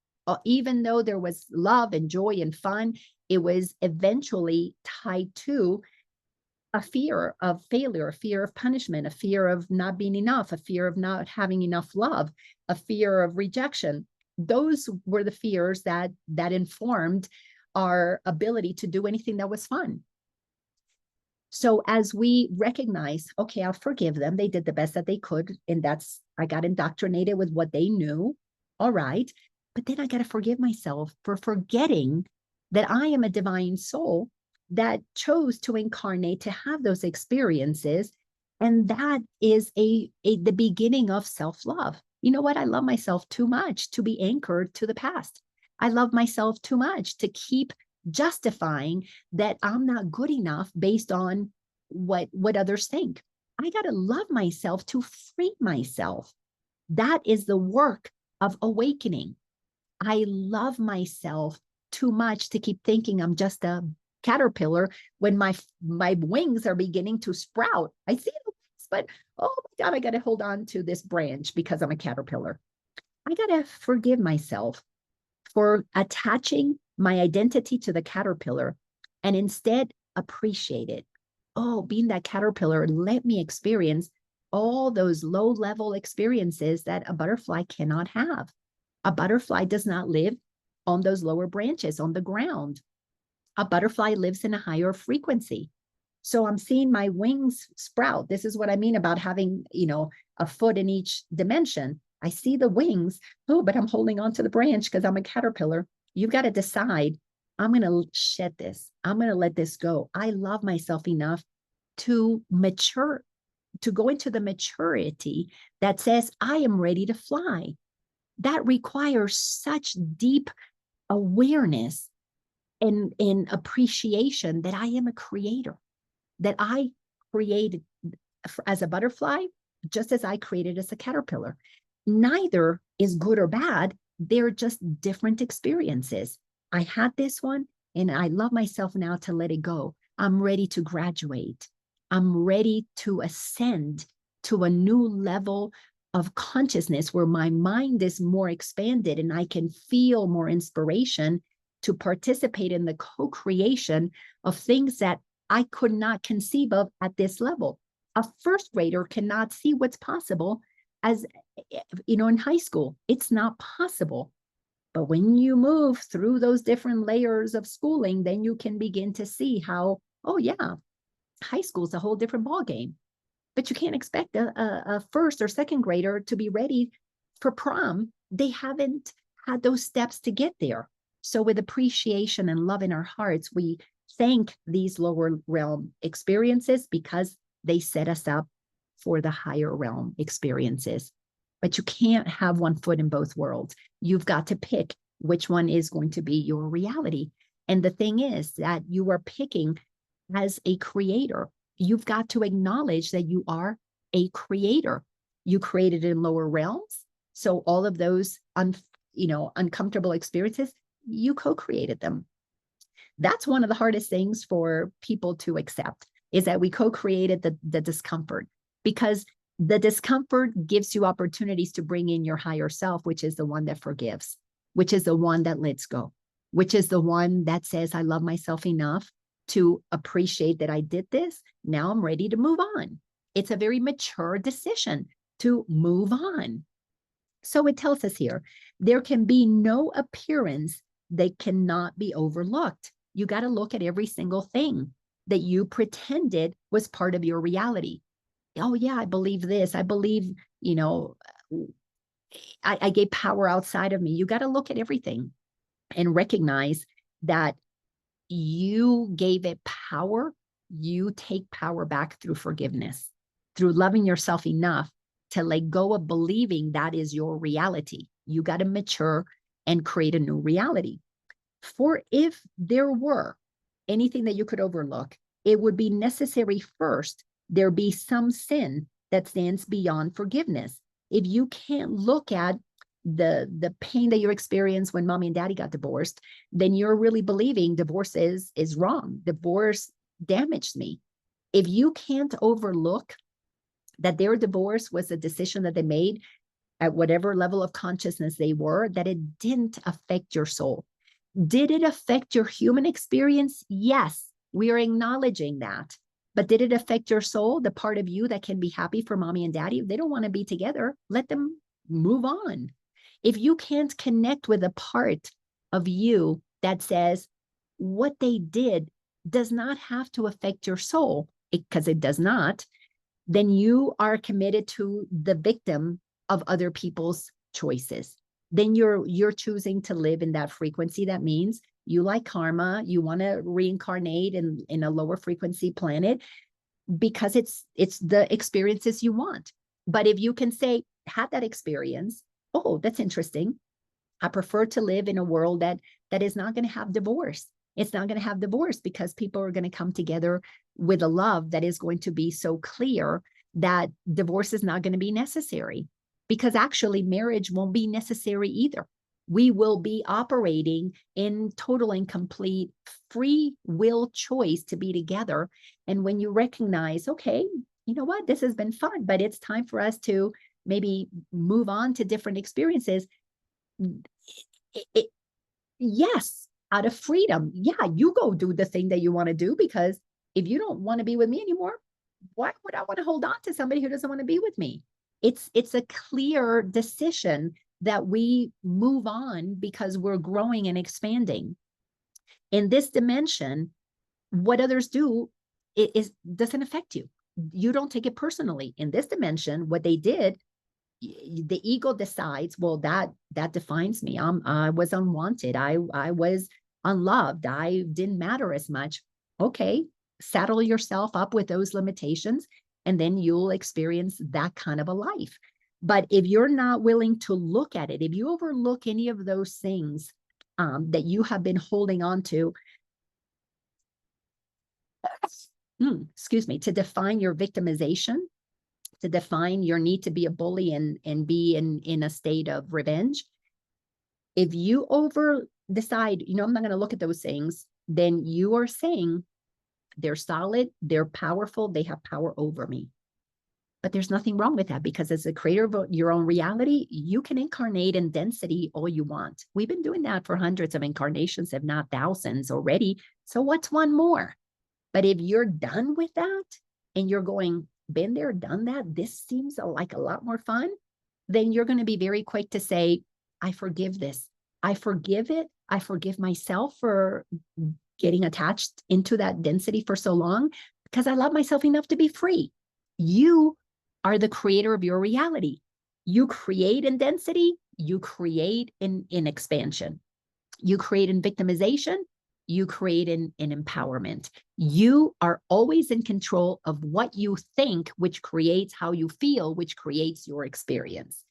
Even though there was love and joy and fun, it was eventually tied to a fear of failure, a fear of punishment, a fear of not being enough, a fear of not having enough love, a fear of rejection. Those were the fears that informed our ability to do anything that was fun. So as we recognize, okay, I'll forgive them. They did the best that they could. And I got indoctrinated with what they knew. All right. But then I got to forgive myself for forgetting that I am a divine soul that chose to incarnate to have those experiences. And that is the beginning of self-love. You know what? I love myself too much to be anchored to the past. I love myself too much to keep justifying that I'm not good enough based on what others think. I got to love myself to free myself. That is the work of awakening. I love myself too much to keep thinking I'm just a caterpillar when my wings are beginning to sprout. I see the wings, but oh my God, I got to hold on to this branch because I'm a caterpillar. I got to forgive myself for attaching my identity to the caterpillar and instead appreciate it. Oh, being that caterpillar, let me experience all those low-level experiences that a butterfly cannot have. A butterfly does not live on those lower branches, on the ground. A butterfly lives in a higher frequency. So I'm seeing my wings sprout. This is what I mean about having, a foot in each dimension. I see the wings. Oh, but I'm holding on to the branch because I'm a caterpillar. You've got to decide, I'm going to shed this. I'm going to let this go. I love myself enough to mature, to go into the maturity that says, I am ready to fly. That requires such deep awareness and appreciation that I am a creator, that I created as a butterfly, just as I created as a caterpillar. Neither is good or bad. They're just different experiences. I had this one, and I love myself now to let it go. I'm ready to graduate. I'm ready to ascend to a new level of consciousness where my mind is more expanded and I can feel more inspiration to participate in the co-creation of things that I could not conceive of at this level. A first grader cannot see what's possible as, in high school. It's not possible. But when you move through those different layers of schooling, then you can begin to see how, oh yeah, high school is a whole different ballgame. But you can't expect a first or second grader to be ready for prom. They haven't had those steps to get there. So with appreciation and love in our hearts, we thank these lower realm experiences because they set us up for the higher realm experiences. But you can't have one foot in both worlds. You've got to pick which one is going to be your reality. And the thing is that you are picking as a creator. You've got to acknowledge that you are a creator. You created in lower realms. So all of those uncomfortable experiences, you co-created them. That's one of the hardest things for people to accept, is that we co-created the discomfort, because the discomfort gives you opportunities to bring in your higher self, which is the one that forgives, which is the one that lets go, which is the one that says, I love myself enough to appreciate that I did this. Now I'm ready to move on. It's a very mature decision to move on. So it tells us here, there can be no appearance that cannot be overlooked. You got to look at every single thing that you pretended was part of your reality. Oh yeah, I believe this. I believe, I gave power outside of me. You got to look at everything and recognize that you gave it power. You take power back through forgiveness, through loving yourself enough to let go of believing that is your reality. You got to mature and create a new reality. For if there were anything that you could overlook, it would be necessary first there be some sin that stands beyond forgiveness. If you can't look at the pain that you experienced when mommy and daddy got divorced, then you're really believing divorce is wrong. Divorce damaged me. If you can't overlook that their divorce was a decision that they made at whatever level of consciousness they were, that it didn't affect your soul. Did it affect your human experience? Yes, we are acknowledging that. But did it affect your soul, the part of you that can be happy for mommy and daddy? If they don't want to be together, let them move on. If you can't connect with a part of you that says what they did does not have to affect your soul, because it does not, then you are committed to the victim of other people's choices. Then you're choosing to live in that frequency. That means you like karma, you want to reincarnate in a lower frequency planet because it's the experiences you want. But if you can say, had that experience, oh, that's interesting. I prefer to live in a world that is not going to have divorce. It's not going to have divorce because people are going to come together with a love that is going to be so clear that divorce is not going to be necessary, because actually marriage won't be necessary either. We will be operating in total and complete free will choice to be together. And when you recognize, okay, you know what, this has been fun, but it's time for us to maybe move on to different experiences. Yes, out of freedom. Yeah, you go do the thing that you want to do, because if you don't want to be with me anymore, why would I want to hold on to somebody who doesn't want to be with me? It's a clear decision that we move on because we're growing and expanding. In this dimension, what others do doesn't affect you. You don't take it personally. In this dimension, what they did, the ego decides, well, that defines me. I was unwanted. I was unloved. I didn't matter as much. Okay, saddle yourself up with those limitations, and then you'll experience that kind of a life. But if you're not willing to look at it, if you overlook any of those things that you have been holding on to, excuse me, to define your victimization, to define your need to be a bully and be in a state of revenge, if you over decide, I'm not going to look at those things, then you are saying they're solid, they're powerful, they have power over me. But there's nothing wrong with that, because as a creator of your own reality, you can incarnate in density all you want. We've been doing that for hundreds of incarnations, if not thousands already. So what's one more? But if you're done with that and you're going, been there, done that, this seems like a lot more fun, then you're going to be very quick to say, I forgive this. I forgive it. I forgive myself for getting attached into that density for so long, because I love myself enough to be free. You are the creator of your reality. You create in density, you create in expansion. You create in victimization, you create in empowerment. You are always in control of what you think, which creates how you feel, which creates your experience.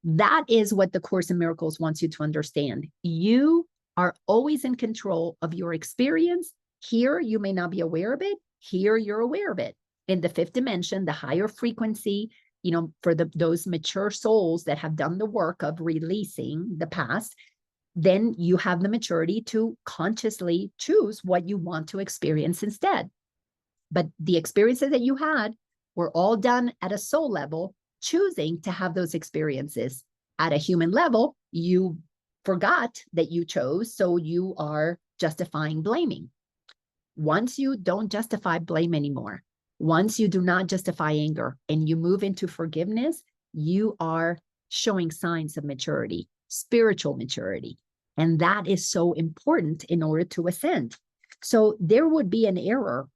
That is what the Course in Miracles wants you to understand. You are always in control of your experience. Here, you may not be aware of it. Here, you're aware of it. In the fifth dimension, the higher frequency, for those mature souls that have done the work of releasing the past, then you have the maturity to consciously choose what you want to experience instead. But the experiences that you had were all done at a soul level, choosing to have those experiences. At a human level, you forgot that you chose, so you are justifying blaming. Once you don't justify blame anymore, once you do not justify anger and you move into forgiveness, you are showing signs of maturity, spiritual maturity. And that is so important in order to ascend. So there would be an error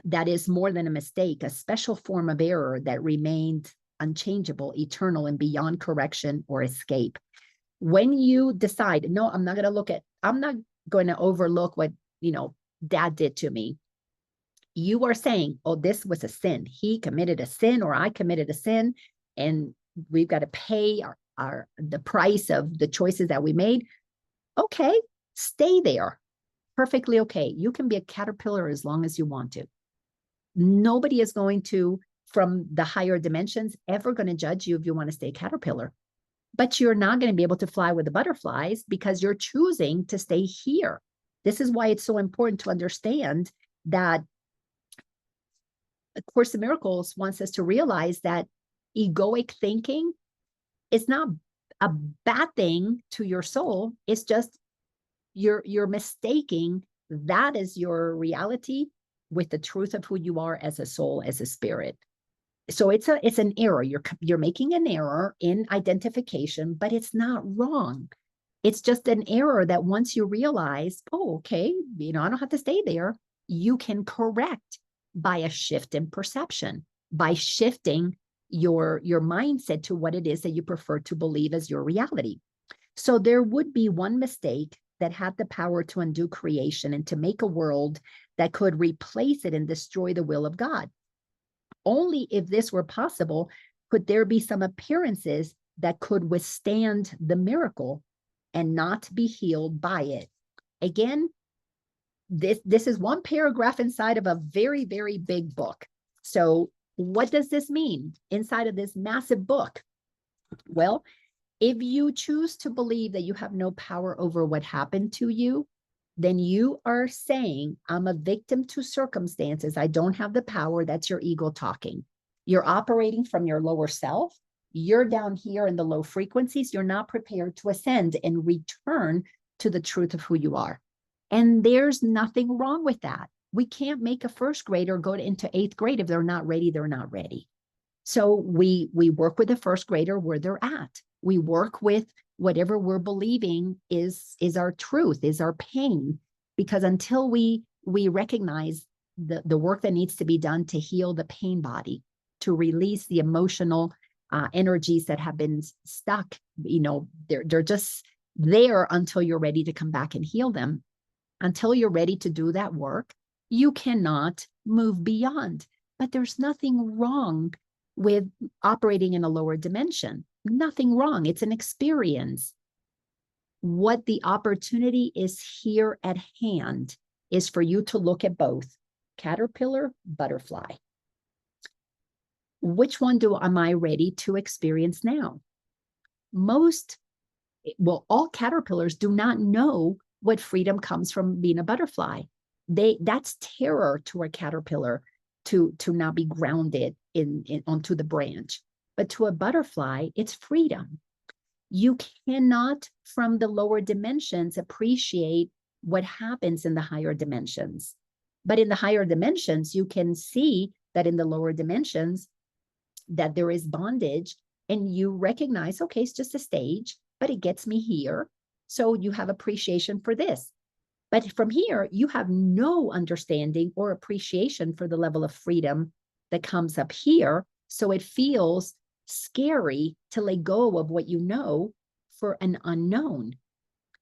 that is more than a mistake, a special form of error that remained unchangeable, eternal, and beyond correction or escape. When you decide, no, I'm not going to overlook what, dad did to me. You are saying, oh, this was a sin. He committed a sin, or I committed a sin, and we've got to pay the price of the choices that we made. Okay, stay there. Perfectly okay. You can be a caterpillar as long as you want to. Nobody is going to, from the higher dimensions, ever going to judge you if you want to stay a caterpillar. But you're not going to be able to fly with the butterflies because you're choosing to stay here. This is why it's so important to understand that A Course in Miracles wants us to realize that egoic thinking is not a bad thing to your soul. It's just you're mistaking that is your reality with the truth of who you are as a soul, as a spirit. So it's an error. You're making an error in identification, but it's not wrong. It's just an error that once you realize, oh, okay, I don't have to stay there, you can correct by a shift in perception, by shifting your mindset to what it is that you prefer to believe as your reality. So there would be one mistake that had the power to undo creation and to make a world that could replace it and destroy the will of God. Only if this were possible could there be some appearances that could withstand the miracle and not be healed by it. Again, this is one paragraph inside of a very, very big book. So what does this mean inside of this massive book? Well, if you choose to believe that you have no power over what happened to you, then you are saying, I'm a victim to circumstances. I don't have the power. That's your ego talking. You're operating from your lower self. You're down here in the low frequencies. You're not prepared to ascend and return to the truth of who you are. And there's nothing wrong with that. We can't make a first grader go into eighth grade. If they're not ready, they're not ready. So we work with the first grader where they're at. We work with whatever we're believing is our truth, is our pain. Because until we recognize the work that needs to be done to heal the pain body, to release the emotional energies that have been stuck, they're just there until you're ready to come back and heal them. until you're ready to do that work, you cannot move beyond. But there's nothing wrong with operating in a lower dimension. Nothing wrong. It's an experience. What the opportunity is here at hand is for you to look at both caterpillar, butterfly. Which one am I ready to experience now? All caterpillars do not know what freedom comes from being a butterfly. That's terror to a caterpillar to not be grounded onto the branch. But to a butterfly, it's freedom. You cannot, from the lower dimensions, appreciate what happens in the higher dimensions. But in the higher dimensions, you can see that in the lower dimensions, that there is bondage, and you recognize, okay, it's just a stage, but it gets me here. So you have appreciation for this. But from here, you have no understanding or appreciation for the level of freedom that comes up here. So it feels scary to let go of what you know for an unknown.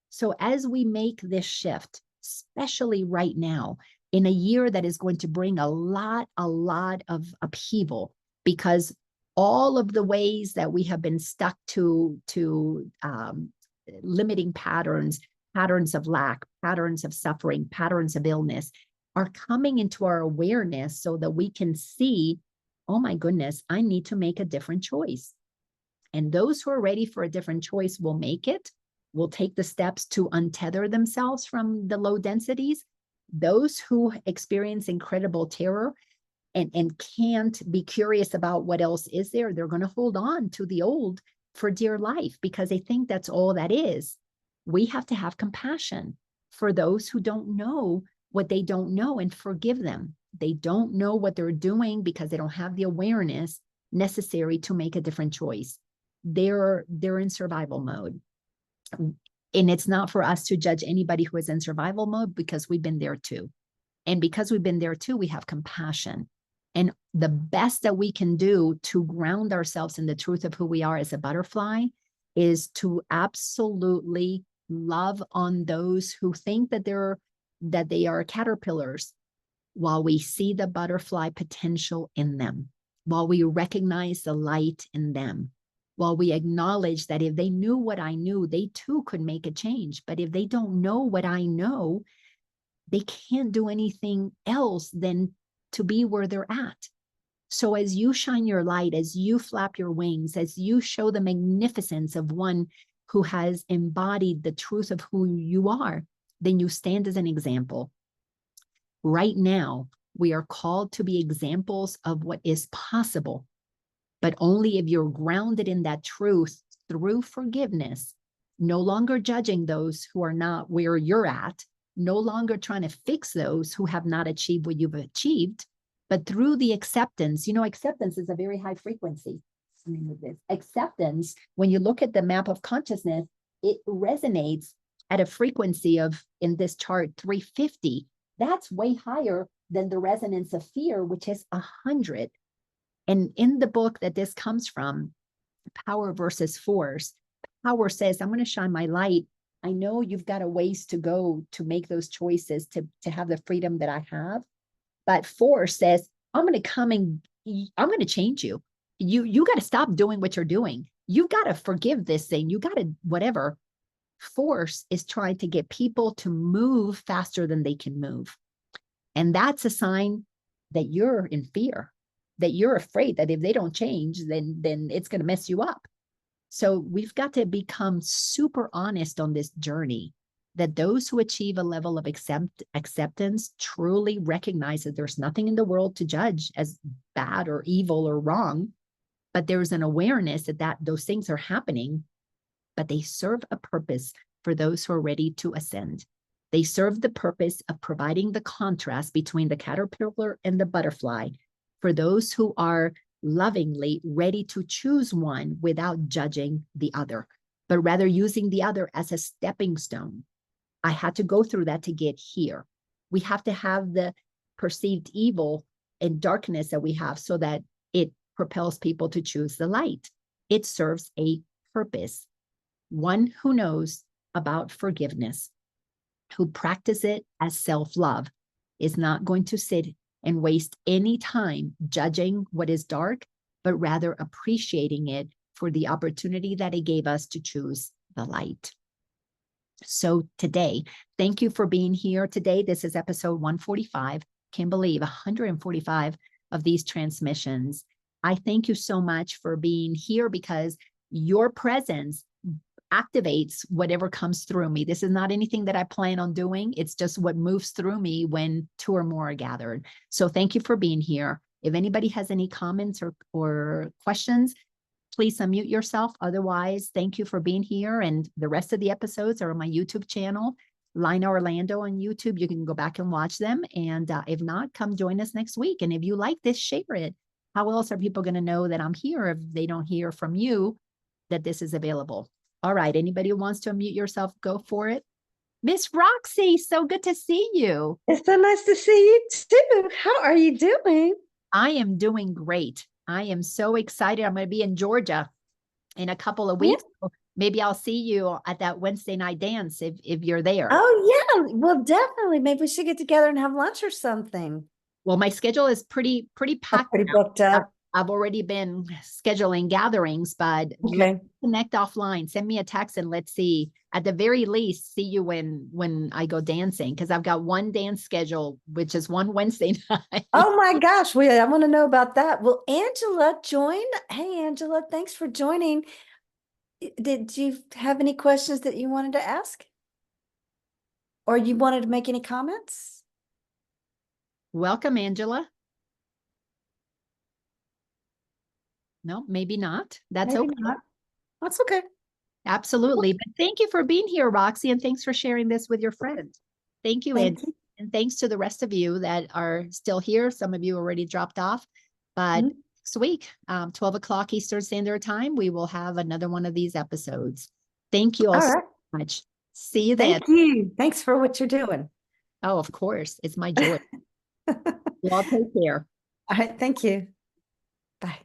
So as we make this shift, especially right now, in a year that is going to bring a lot of upheaval, because all of the ways that we have been stuck to limiting patterns of lack, patterns of suffering, patterns of illness are coming into our awareness so that we can see, oh my goodness, I need to make a different choice. And those who are ready for a different choice will make it, will take the steps to untether themselves from the low densities. Those who experience incredible terror and can't be curious about what else is there, they're going to hold on to the old for dear life because they think that's all that is. We have to have compassion for those who don't know what they don't know and forgive them. They don't know what they're doing because they don't have the awareness necessary to make a different choice. They're in survival mode. And it's not for us to judge anybody who is in survival mode because we've been there too. And because we've been there too, we have compassion. And the best that we can do to ground ourselves in the truth of who we are as a butterfly is to absolutely love on those who think that they are caterpillars, while we see the butterfly potential in them, while we recognize the light in them, while we acknowledge that if they knew what I knew, they too could make a change. But if they don't know what I know, they can't do anything else than to be where they're at. So as you shine your light, as you flap your wings, as you show the magnificence of one who has embodied the truth of who you are, then you stand as an example. Right now, we are called to be examples of what is possible, but only if you're grounded in that truth through forgiveness, no longer judging those who are not where you're at, no longer trying to fix those who have not achieved what you've achieved, but through the acceptance. Acceptance is a very high frequency. Acceptance, when you look at the map of consciousness, it resonates at a frequency of, in this chart, 350. That's way higher than the resonance of fear, which is 100. And in the book that this comes from, Power versus Force, Power says, I'm going to shine my light. I know you've got a ways to go to make those choices, to have the freedom that I have. But Force says, I'm going to come and I'm going to change you. You got to stop doing what you're doing. You got to forgive this thing. You got to whatever. Force is trying to get people to move faster than they can move. And that's a sign that you're in fear, that you're afraid that if they don't change, then it's going to mess you up. So we've got to become super honest on this journey, that those who achieve a level of acceptance truly recognize that there's nothing in the world to judge as bad or evil or wrong, but there's an awareness that those things are happening, but they serve a purpose for those who are ready to ascend. They serve the purpose of providing the contrast between the caterpillar and the butterfly for those who are lovingly ready to choose one without judging the other, but rather using the other as a stepping stone. I had to go through that to get here. We have to have the perceived evil and darkness that we have so that it propels people to choose the light. It serves a purpose. One who knows about forgiveness. who practice it as self-love is not going to sit and waste any time judging what is dark, but rather appreciating it for the opportunity that it gave us to choose the light. So today, thank you for being here today. This is episode 145. Can't believe 145 of these transmissions. I thank you so much for being here because your presence activates whatever comes through me. This is not anything that I plan on doing. It's just what moves through me when two or more are gathered. So thank you for being here. If anybody has any comments or questions, please unmute yourself. Otherwise, thank you for being here. And the rest of the episodes are on my YouTube channel, Laina Orlando on YouTube. You can go back and watch them. And if not, come join us next week. And if you like this, share it. How else are people going to know that I'm here if they don't hear from you that this is available? All right. Anybody who wants to unmute yourself, go for it. Miss Roxy, so good to see you. It's so nice to see you too. How are you doing? I am doing great. I am so excited. I'm going to be in Georgia in a couple of weeks. Yeah. Maybe I'll see you at that Wednesday night dance if you're there. Oh yeah, well definitely. Maybe we should get together and have lunch or something. Well, my schedule is pretty packed. Pretty booked up. I've already been scheduling gatherings, but let's connect offline. Send me a text and let's see. At the very least, see you when I go dancing, because I've got one dance schedule, which is one Wednesday night. Oh my gosh, I want to know about that. Well, Angela joined. Hey, Angela, thanks for joining. Did you have any questions that you wanted to ask? Or you wanted to make any comments? Welcome, Angela. No, maybe not. That's Maybe okay. not. That's okay. Absolutely. But thank you for being here, Roxy, and thanks for sharing this with your friends. Thank you, Thank you. and thanks to the rest of you that are still here. Some of you already dropped off, but next week, 12 o'clock Eastern Standard Time, we will have another one of these episodes. Thank you all so much. See you then. Thank you. Thanks for what you're doing. Oh, of course. It's my joy. You all take care. All right. Thank you. Bye.